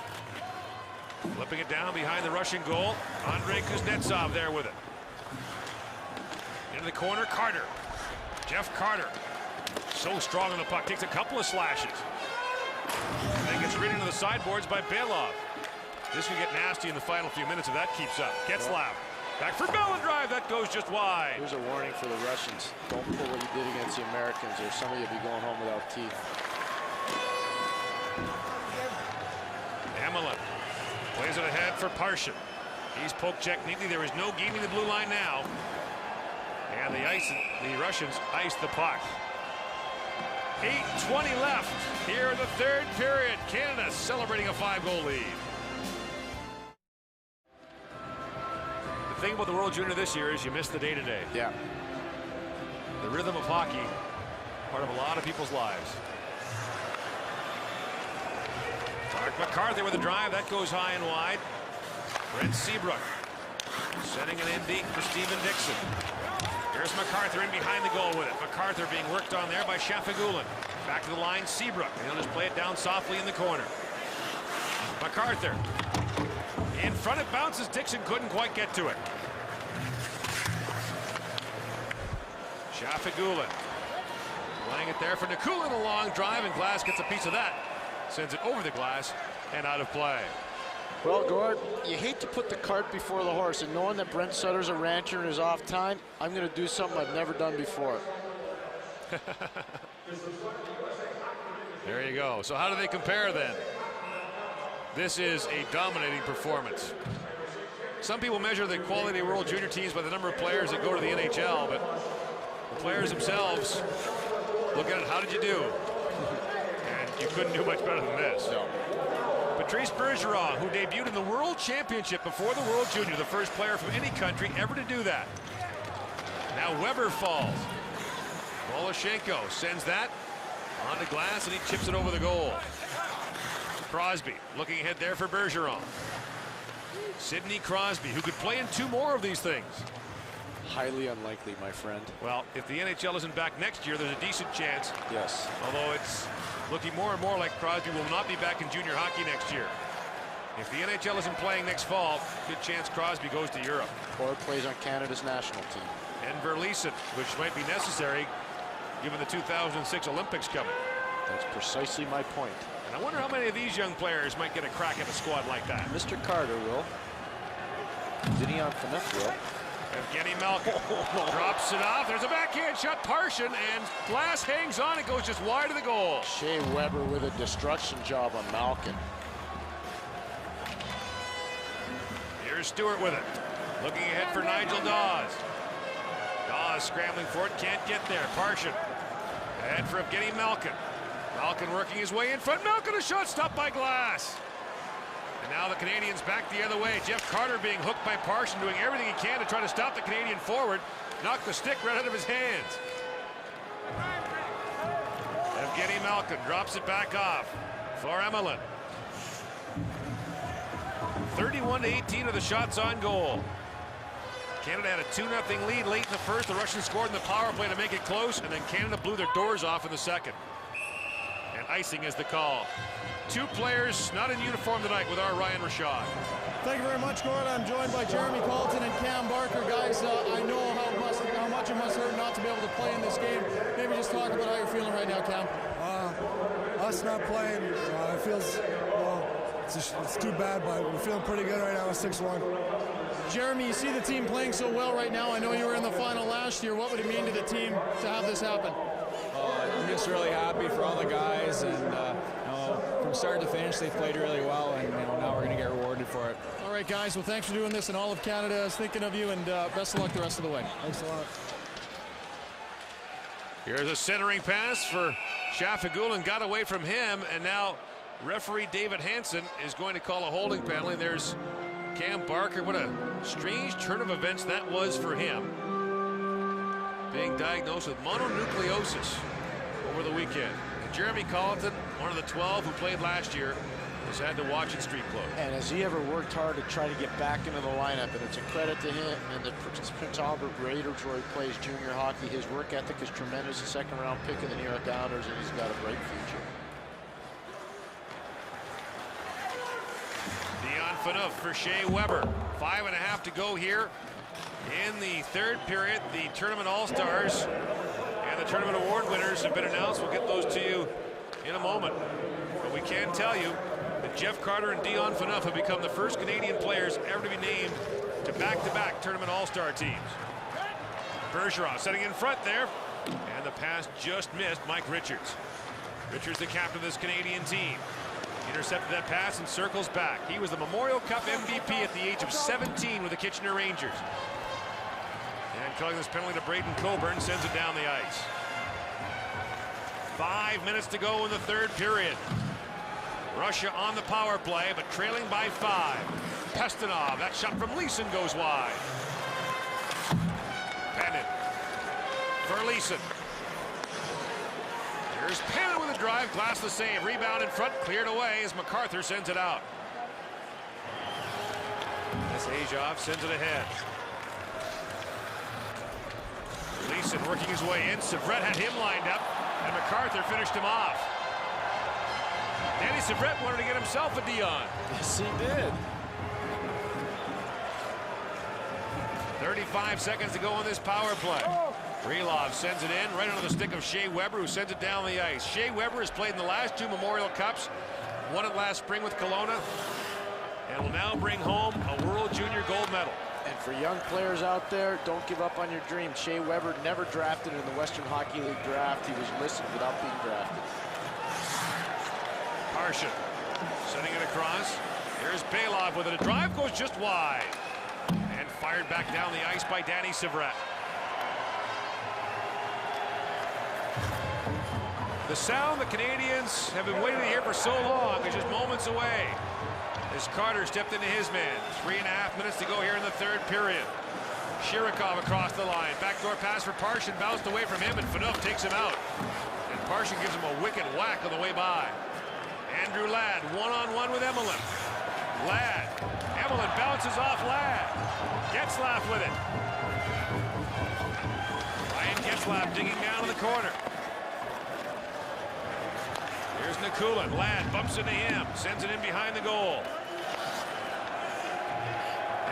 Flipping it down behind the Russian goal. Andrei Kuznetsov there with it. Into the corner, Carter. Jeff Carter, so strong on the puck, takes a couple of slashes. And then gets rid into the sideboards by Belov. This could get nasty in the final few minutes if that keeps up. Getzlaf, back for Bell and drive, that goes just wide. Here's a warning for the Russians. Don't pull what you did against the Americans, or some of you will be going home without teeth. Emelin plays it ahead for Parshin. He's poke checked neatly. There is no gaming the blue line now. And the Russians ice the puck. 8:20 left here in the third period. Canada celebrating a 5-goal lead. The thing about the World Junior this year is you miss the day-to-day. Yeah. The rhythm of hockey, part of a lot of people's lives. Mark McCarthy with a drive. That goes high and wide. Brent Seabrook sending it in deep for Steven Dixon. Here's MacArthur in behind the goal with it. MacArthur being worked on there by Shafagulin. Back to the line, Seabrook. And he'll just play it down softly in the corner. MacArthur in front, it bounces. Dixon couldn't quite get to it. Shafagulin laying it there for Nikulin, a long drive, and Glass gets a piece of that. Sends it over the glass and out of play. Well, Gord, you hate to put the cart before the horse, and knowing that Brent Sutter's a rancher and is off time, I'm going to do something I've never done before. There you go. So how do they compare then? This is a dominating performance. Some people measure the quality of World Junior teams by the number of players that go to the NHL, but the players themselves look at it. How did you do? And you couldn't do much better than this. No. Patrice Bergeron, who debuted in the World Championship before the World Junior, the first player from any country ever to do that. Now Weber falls. Voloshenko sends that onto glass, and he chips it over the goal. Crosby looking ahead there for Bergeron. Sidney Crosby, who could play in 2 more of these things. Highly unlikely, my friend. Well, if the NHL isn't back next year, there's a decent chance. Yes. Although it's looking more and more like Crosby will not be back in junior hockey next year. If the NHL isn't playing next fall, good chance Crosby goes to Europe. Or plays on Canada's national team. And Verleeson, which might be necessary given the 2006 Olympics coming. That's precisely my point. And I wonder how many of these young players might get a crack at a squad like that. Mr. Carter will. Dion Phaneuf will. Evgeny Malkin drops it off. There's a backhand shot. Parshin, and Glass hangs on. It goes just wide of the goal. Shea Weber with a destruction job on Malkin. Here's Stewart with it. Looking ahead for Nigel Dawes. Dawes scrambling for it. Can't get there. Parshin ahead for Evgeny Malkin. Malkin working his way in front. Malkin, a shot stopped by Glass. And now the Canadians back the other way. Jeff Carter being hooked by Parshin, doing everything he can to try to stop the Canadian forward. Knocked the stick right out of his hands. Evgeny Malkin drops it back off for Emelin. 31-18 of the shots on goal. Canada had a 2-0 lead late in the first. The Russians scored in the power play to make it close, and then Canada blew their doors off in the second. And icing is the call. 2 players not in uniform tonight with our Ryan Rashad. Thank you very much, Gord. I'm joined by Jeremy Colleton and Cam Barker. Guys, I know how much it must hurt not to be able to play in this game. Maybe just talk about how you're feeling right now, Cam. Us not playing, it feels, well, it's too bad, but we're feeling pretty good right now with 6-1. Jeremy, you see the team playing so well right now. I know you were in the final last year. What would it mean to the team to have this happen? I'm just really happy for all the guys, and from start to finish, they played really well, and now we're going to get rewarded for it. All right, guys. Well, thanks for doing this, and all of Canada is thinking of you, and best of luck the rest of the way. Thanks a lot. Here's a centering pass for Shafagulin, got away from him, and now referee David Hansen is going to call a holding penalty. There's Cam Barker. What a strange turn of events that was for him. Being diagnosed with mononucleosis over the weekend. And Jeremy Colleton, one of the 12 who played last year, has had to watch it street close. And has he ever worked hard to try to get back into the lineup? And it's a credit to him and the Prince Albert Raiders where he plays junior hockey. His work ethic is tremendous. A 2nd-round pick of the New York Islanders, and he's got a bright future. Dion Phaneuf for Shea Weber. 5.5 to go here In the third period, the tournament all-stars and the tournament award winners have been announced. We'll get those to you in a moment. But we can tell you that Jeff Carter and Dion Phaneuf have become the first Canadian players ever to be named to back-to-back tournament all-star teams. Bergeron setting in front there, and the pass just missed Mike Richards. Richards, the captain of this Canadian team, intercepted that pass and circles back. He was the Memorial Cup MVP at the age of 17 with the Kitchener Rangers. And calling this penalty to Braden Coburn sends it down the ice. 5 minutes to go in the third period. Russia on the power play, but trailing by 5. Pastanov, that shot from Leeson goes wide. Phaneuf for Leeson. Here's Phaneuf with a drive, glass the save. Rebound in front, cleared away as MacArthur sends it out. IIHF sends it ahead. Leeson working his way in. Syvret had him lined up, and MacArthur finished him off. Danny Syvret wanted to get himself a Dion. Yes, he did. 35 seconds to go on this power play. Krylov sends it in right under the stick of Shea Weber, who sends it down the ice. Shea Weber has played in the last 2 Memorial Cups, won it last spring with Kelowna, and will now bring home a World Junior gold medal. And for young players out there, don't give up on your dream. Shea Weber never drafted in the Western Hockey League draft. He was listed without being drafted. Parshin sending it across. Here's Belov with it. A drive goes just wide. And fired back down the ice by Danny Syvret. The sound the Canadians have been waiting to hear for so long is just moments away. As Carter stepped into his man. 3.5 minutes to go here in the third period. Shirikov across the line. Backdoor pass for Parshin, bounced away from him, and Phaneuf takes him out. And Parshin gives him a wicked whack on the way by. Andrew Ladd one-on-one with Emelin. Ladd. Emelin bounces off Ladd. Getzlaf with it. Ryan Getzlaf digging down in the corner. Here's Nikulin. Ladd bumps into him. Sends it in behind the goal.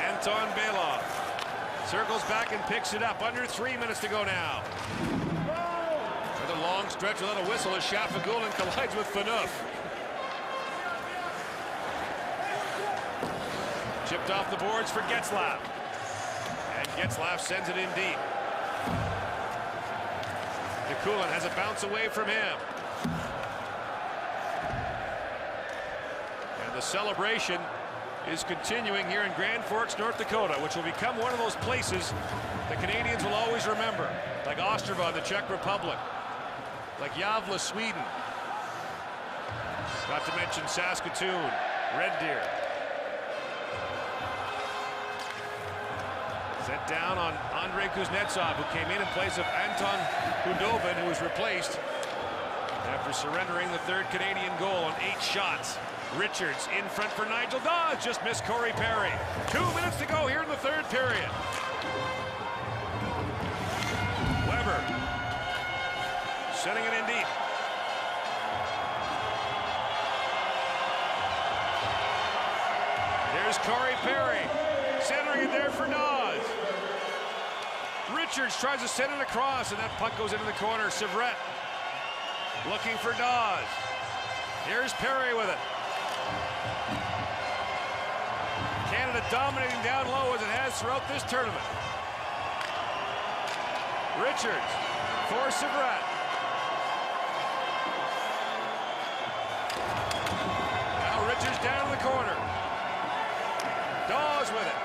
Anton Belov circles back and picks it up. Under 3 minutes to go now. With a long stretch without a whistle as Shafagulin collides with Phaneuf. Chipped off the boards for Getzlaf. And Getzlaf sends it in deep. Nikulin has a bounce away from him. And the celebration is continuing here in Grand Forks, North Dakota, which will become one of those places the Canadians will always remember. Like Ostrava, the Czech Republic. Like Gävle, Sweden. Not to mention Saskatoon, Red Deer. Set down on Andrei Kuznetsov, who came in place of Anton Khudobin, who was replaced after surrendering the third Canadian goal on 8 shots. Richards in front for Nigel Dawes, just missed Corey Perry. 2 minutes to go here in the third period. Weber setting it in deep. There's Corey Perry centering it there for Dawes. Richards tries to send it across, and that puck goes into the corner. Syvret looking for Dawes. Here's Perry with it. Canada dominating down low as it has throughout this tournament. Richards for Syvret. Now Richards down in the corner. Dawes with it.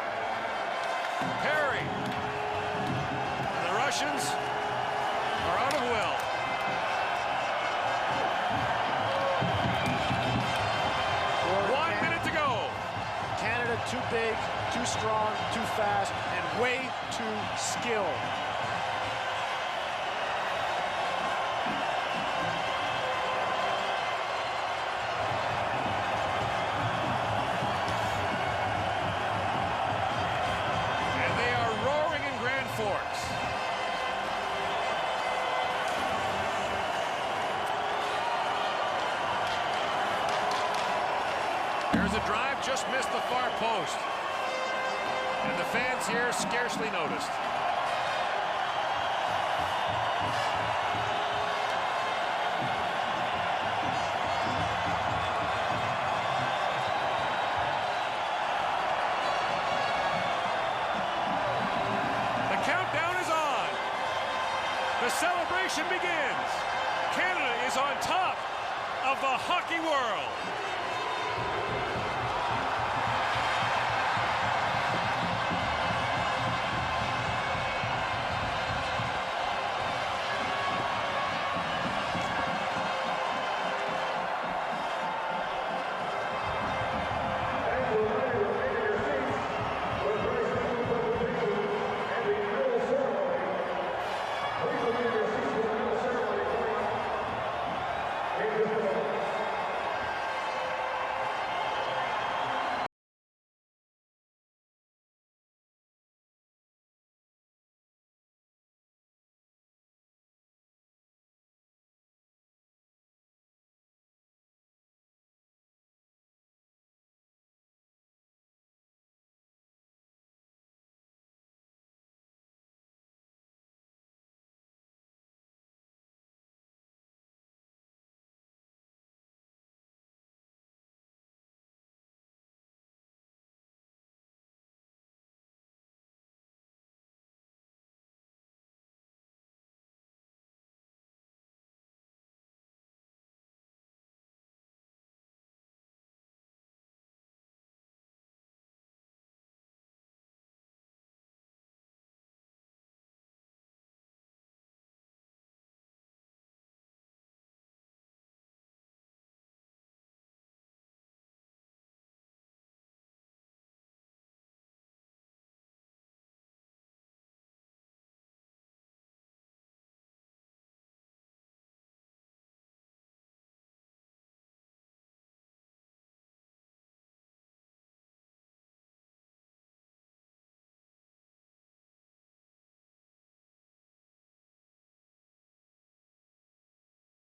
Perry. And the Russians are out of will. Canada too big, too strong, too fast, and way too skilled. And they are roaring in Grand Forks. There's a drive, just missed the far post. And the fans here scarcely noticed. The celebration begins. Canada is on top of the hockey world.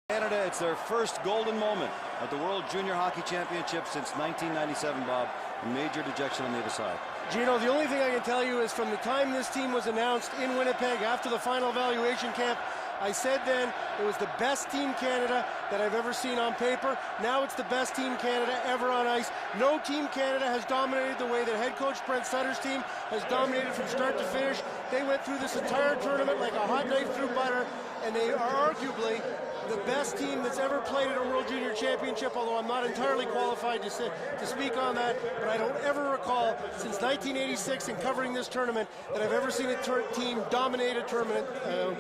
Canada, it's their first golden moment at the World Junior Hockey Championship since 1997, Bob. A major dejection on the other side. Gino, the only thing I can tell you is from the time this team was announced in Winnipeg after the final evaluation camp, I said then it was the best Team Canada that I've ever seen on paper. Now it's the best Team Canada ever on ice. No Team Canada has dominated the way that head coach Brent Sutter's team has dominated from start to finish. They went through this entire tournament like a hot knife through butter, and they are arguably the best team that's ever played at a World Junior Championship, although I'm not entirely qualified to speak on that, but I don't ever recall since 1986 in covering this tournament that I've ever seen a team dominate a tournament,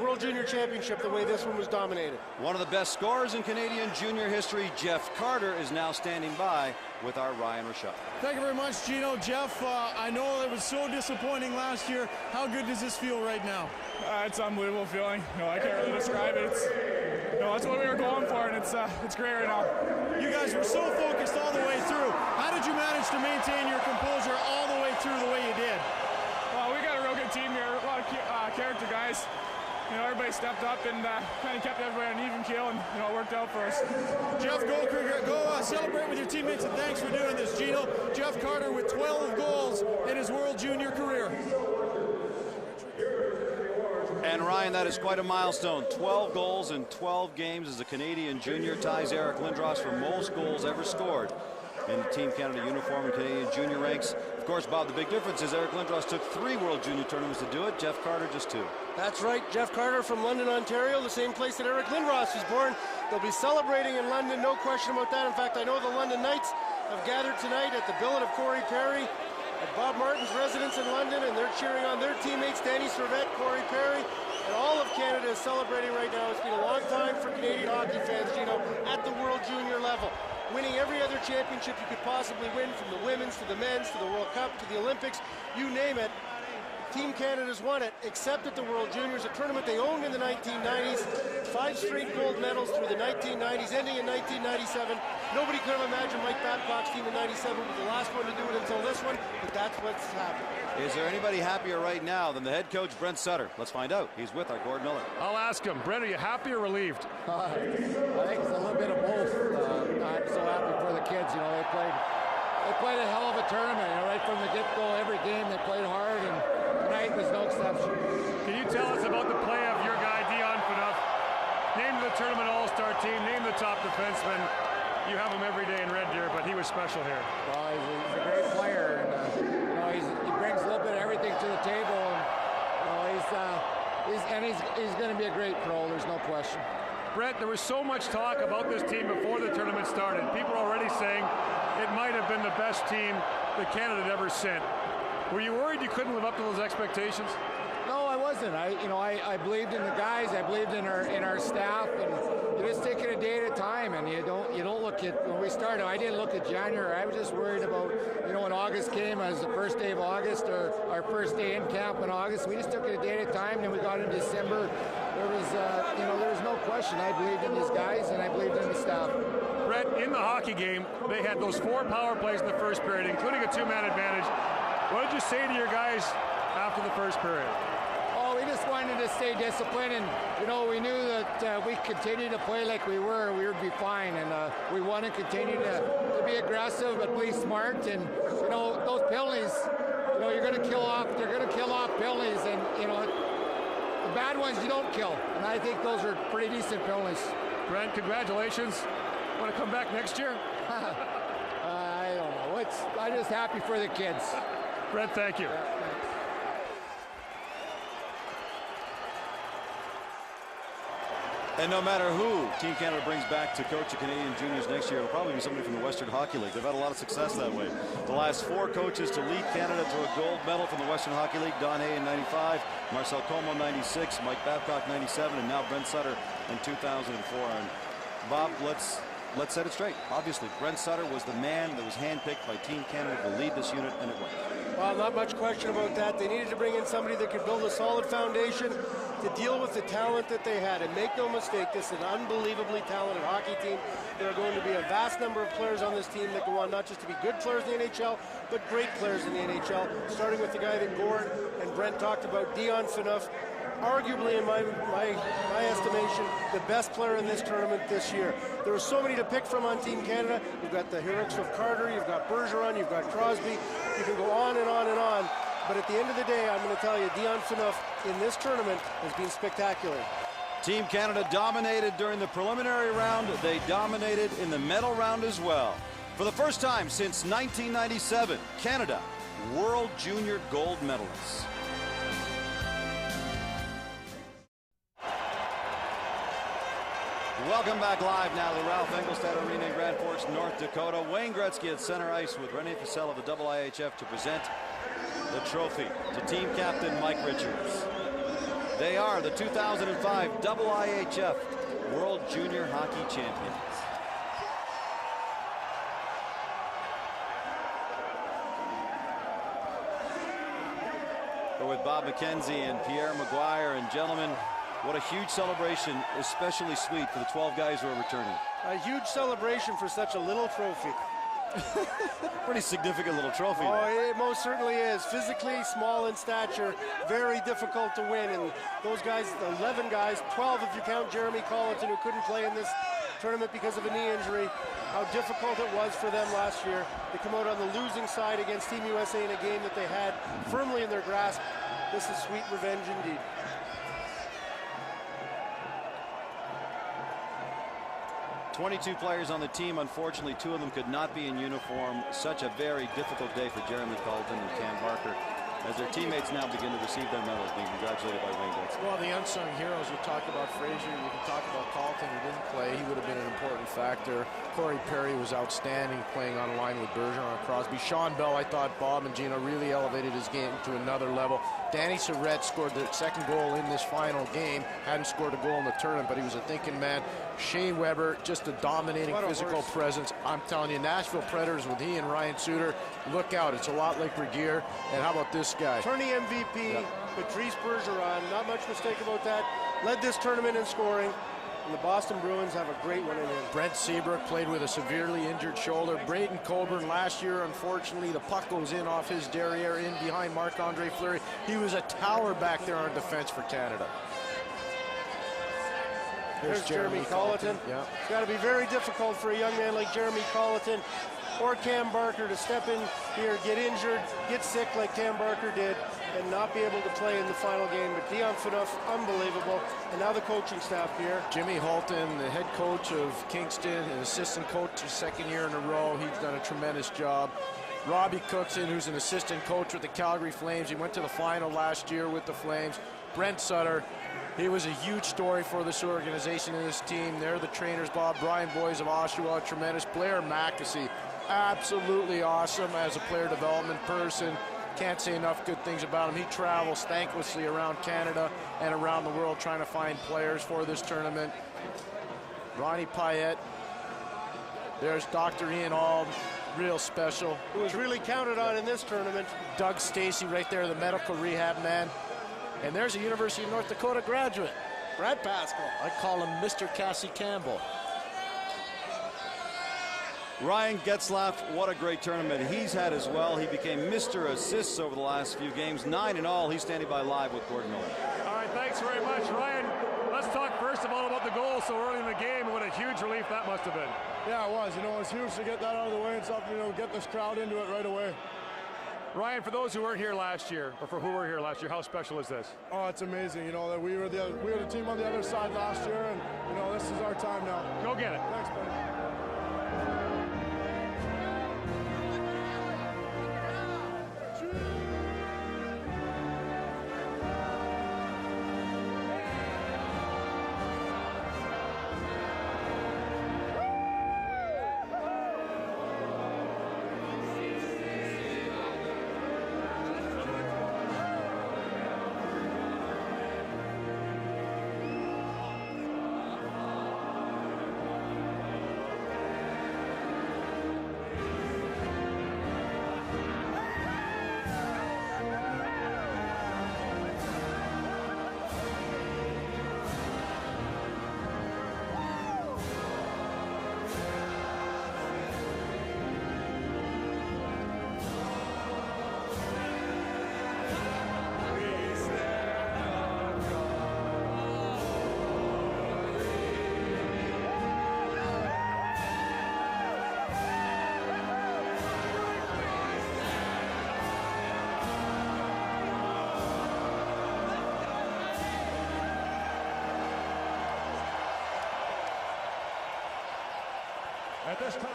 World Junior Championship, the way this one was dominated. One of the best scorers in Canadian junior history, Jeff Carter, is now standing by with our Ryan Rochelle. Thank you very much, Gino. Jeff, I know it was so disappointing last year. How good does this feel right now? It's an unbelievable feeling. I can't really describe it. That's what we were going for, and it's great right now. You guys were so focused all the way through. How did you manage to maintain your composure all the way through the way you did? Well, we got a real good team here, a lot of character guys. Everybody stepped up and kind of kept everybody on an even keel, and it worked out for us. Jeff, go celebrate with your teammates, and thanks for doing this, Gino. Jeff Carter with 12 goals in his World Junior career. And Ryan, that is quite a milestone. 12 goals in 12 games as a Canadian junior, ties Eric Lindros for most goals ever scored in Team Canada uniform and Canadian junior ranks. Of course, Bob, the big difference is Eric Lindros took 3 World Junior tournaments to do it. Jeff Carter just 2. That's right, Jeff Carter from London, Ontario, the same place that Eric Lindros was born. They'll be celebrating in London, no question about that. In fact, I know the London Knights have gathered tonight at the billet of Corey Perry at Bob Martin's residence in London, and they're cheering on their teammates, Danny Servette, Corey Perry, and all of Canada is celebrating right now. It's been a long time for Canadian hockey fans, at the World Junior level. Winning every other championship you could possibly win, from the women's to the men's to the World Cup to the Olympics, you name it. Team Canada's won it, except at the World Juniors, a tournament they owned in the 1990s. 5 straight gold medals through the 1990s, ending in 1997. Nobody could have imagined Mike Babcock's team in 97 was the last one to do it until this one, but that's what's happened. Is there anybody happier right now than the head coach, Brent Sutter? Let's find out. He's with our Gord Miller. I'll ask him. Brent, are you happy or relieved? I think it's a little bit of both. I'm so happy for the kids. They played they played a hell of a tournament. You know, right from the get-go, every game they played hard, and tonight was no exception. Can you tell us about the play of your guy, Dion Phaneuf? Named the tournament all-star team, named the top defenseman. You have him every day in Red Deer, but he was special here. Well, he's a great player, and you know, he brings a little bit of everything to the table, and you know, he's going to be a great pro. There's no question. Brett, there was so much talk about this team before the tournament started. People are already saying it might have been the best team that Canada had ever sent. Were you worried you couldn't live up to those expectations? No, I wasn't. I believed in the guys. I believed in our staff, and you just take it a day at a time. And you don't look at when we started. I didn't look at January. I was just worried about, you know, when August came as the first day of August or our first day in camp in August. We just took it a day at a time. Then we got into December. There was no question. I believed in these guys, and I believed in the staff. Brett, in the hockey game, they had those 4 power plays in the first period, including a 2-man advantage. What did you say to your guys after the first period? Oh, we just wanted to stay disciplined, and you know, we knew that we continued to play like we would be fine, and we want to continue to be aggressive but play smart. And you know, those penalties, you know, you're going to kill off. They're going to kill off penalties, and you know, the bad ones you don't kill. And I think those are pretty decent penalties. Brent, congratulations. Want to come back next year? I don't know. I'm just happy for the kids. Brent, thank you. Yeah, thanks. And no matter who Team Canada brings back to coach the Canadian juniors next year, it'll probably be somebody from the Western Hockey League. They've had a lot of success that way. The last 4 coaches to lead Canada to a gold medal from the Western Hockey League: Don Hay in '95, Marcel Como 96, Mike Babcock 97, and now Brent Sutter in 2004. And Bob, let's set it straight. Obviously, Brent Sutter was the man that was handpicked by Team Canada to lead this unit, and it went. Well, not much question about that. They needed to bring in somebody that could build a solid foundation to deal with the talent that they had. And make no mistake, this is an unbelievably talented hockey team. There are going to be a vast number of players on this team that go on not just to be good players in the NHL, but great players in the NHL, starting with the guy that Gord and Brent talked about, Dion Phaneuf. Arguably, in my estimation, the best player in this tournament this year. There are so many to pick from on Team Canada. You've got the heroics of Carter, you've got Bergeron, you've got Crosby. You can go on and on and on. But at the end of the day, I'm going to tell you, Dion Phaneuf in this tournament has been spectacular. Team Canada dominated during the preliminary round. They dominated in the medal round as well. For the first time since 1997, Canada, World Junior Gold medalists. Welcome back live now to the Ralph Engelstad Arena in Grand Forks, North Dakota. Wayne Gretzky at center ice with Rene Fussell of the IIHF to present the trophy to team captain Mike Richards. They are the 2005 IIHF World Junior Hockey Champions. We're with Bob McKenzie and Pierre Maguire, and gentlemen, what a huge celebration, especially sweet for the 12 guys who are returning. A huge celebration for such a little trophy. Pretty significant little trophy. Oh, it most certainly is. Physically small in stature, very difficult to win. And those guys, 11 guys, 12 if you count Jeremy Colleton, who couldn't play in this tournament because of a knee injury, how difficult it was for them last year. They come out on the losing side against Team USA in a game that they had firmly in their grasp. This is sweet revenge indeed. 22 players on the team. Unfortunately, 2 of them could not be in uniform. Such a very difficult day for Jeremy Colleton and Cam Barker as their teammates now begin to receive their medals, being congratulated by Wayne Gretzky. Well, the unsung heroes, we talked about Fraser, you can talk about Colleton, who didn't play. He would have been an important factor. Corey Perry was outstanding, playing on line with Bergeron and Crosby. Sean Bell, I thought Bob and Gino really elevated his game to another level. Danny Surratt scored the second goal in this final game. Hadn't scored a goal in the tournament, but he was a thinking man. Shea Weber, just a dominating physical presence. I'm telling you, Nashville Predators with he and Ryan Suter, look out. It's a lot like Regier. And how about this guy? Tourney MVP, Patrice Bergeron, not much mistake about that. Led this tournament in scoring. And the Boston Bruins have a great one in him. Brent Seabrook played with a severely injured shoulder. Braden Coburn last year, unfortunately, the puck goes in off his derriere in behind Marc-Andre Fleury. He was a tower back there on defense for Canada. There's Jeremy Colleton. Yeah. It's got to be very difficult for a young man like Jeremy Colleton. or Cam Barker to step in here, get injured, get sick like Cam Barker did, and not be able to play in the final game. But Dion Phaneuf, unbelievable. And now the coaching staff here. Jimmy Halton, the head coach of Kingston, an assistant coach his second year in a row. He's done a tremendous job. Robbie Cookson, who's an assistant coach with the Calgary Flames. He went to the final last year with the Flames. Brent Sutter, he was a huge story for this organization and this team. They're the trainers. Brian Boys of Oshawa, tremendous. Blair McAsey, absolutely awesome as a player development person. Can't say enough good things about him. He travels thanklessly around Canada and around the world trying to find players for this tournament. Ronnie Payette. There's Dr. Ian Auld, real special. Who was really counted on in this tournament. Doug Stacey right there, the medical rehab man. And there's a University of North Dakota graduate, Brad Pascal. I call him Mr. Cassie Campbell. Ryan Getzlaff, what a great tournament he's had as well. He became Mr. Assists over the last few games, 9 in all. He's standing by live with Gordon Miller. All right, thanks very much, Ryan. Let's talk first of all about the goal so early in the game, and what a huge relief that must have been. Yeah, it was. You know, it's huge to get that out of the way and stuff, you know, get this crowd into it right away. Ryan, for those who weren't here last year, or for who were here last year, how special is this? Oh, it's amazing. You know, that we were the team on the other side last year, and, you know, this is our time now. Go get it. Thanks, buddy. At this time,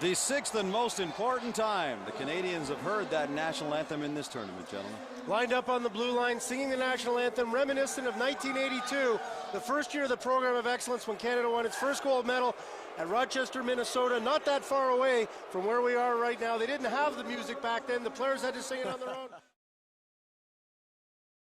The sixth and most important time the Canadians have heard that national anthem in this tournament, gentlemen. Lined up on the blue line, singing the national anthem, reminiscent of 1982, the first year of the Program of Excellence when Canada won its first gold medal at Rochester, Minnesota, not that far away from where we are right now. They didn't have the music back then. The players had to sing it on their own.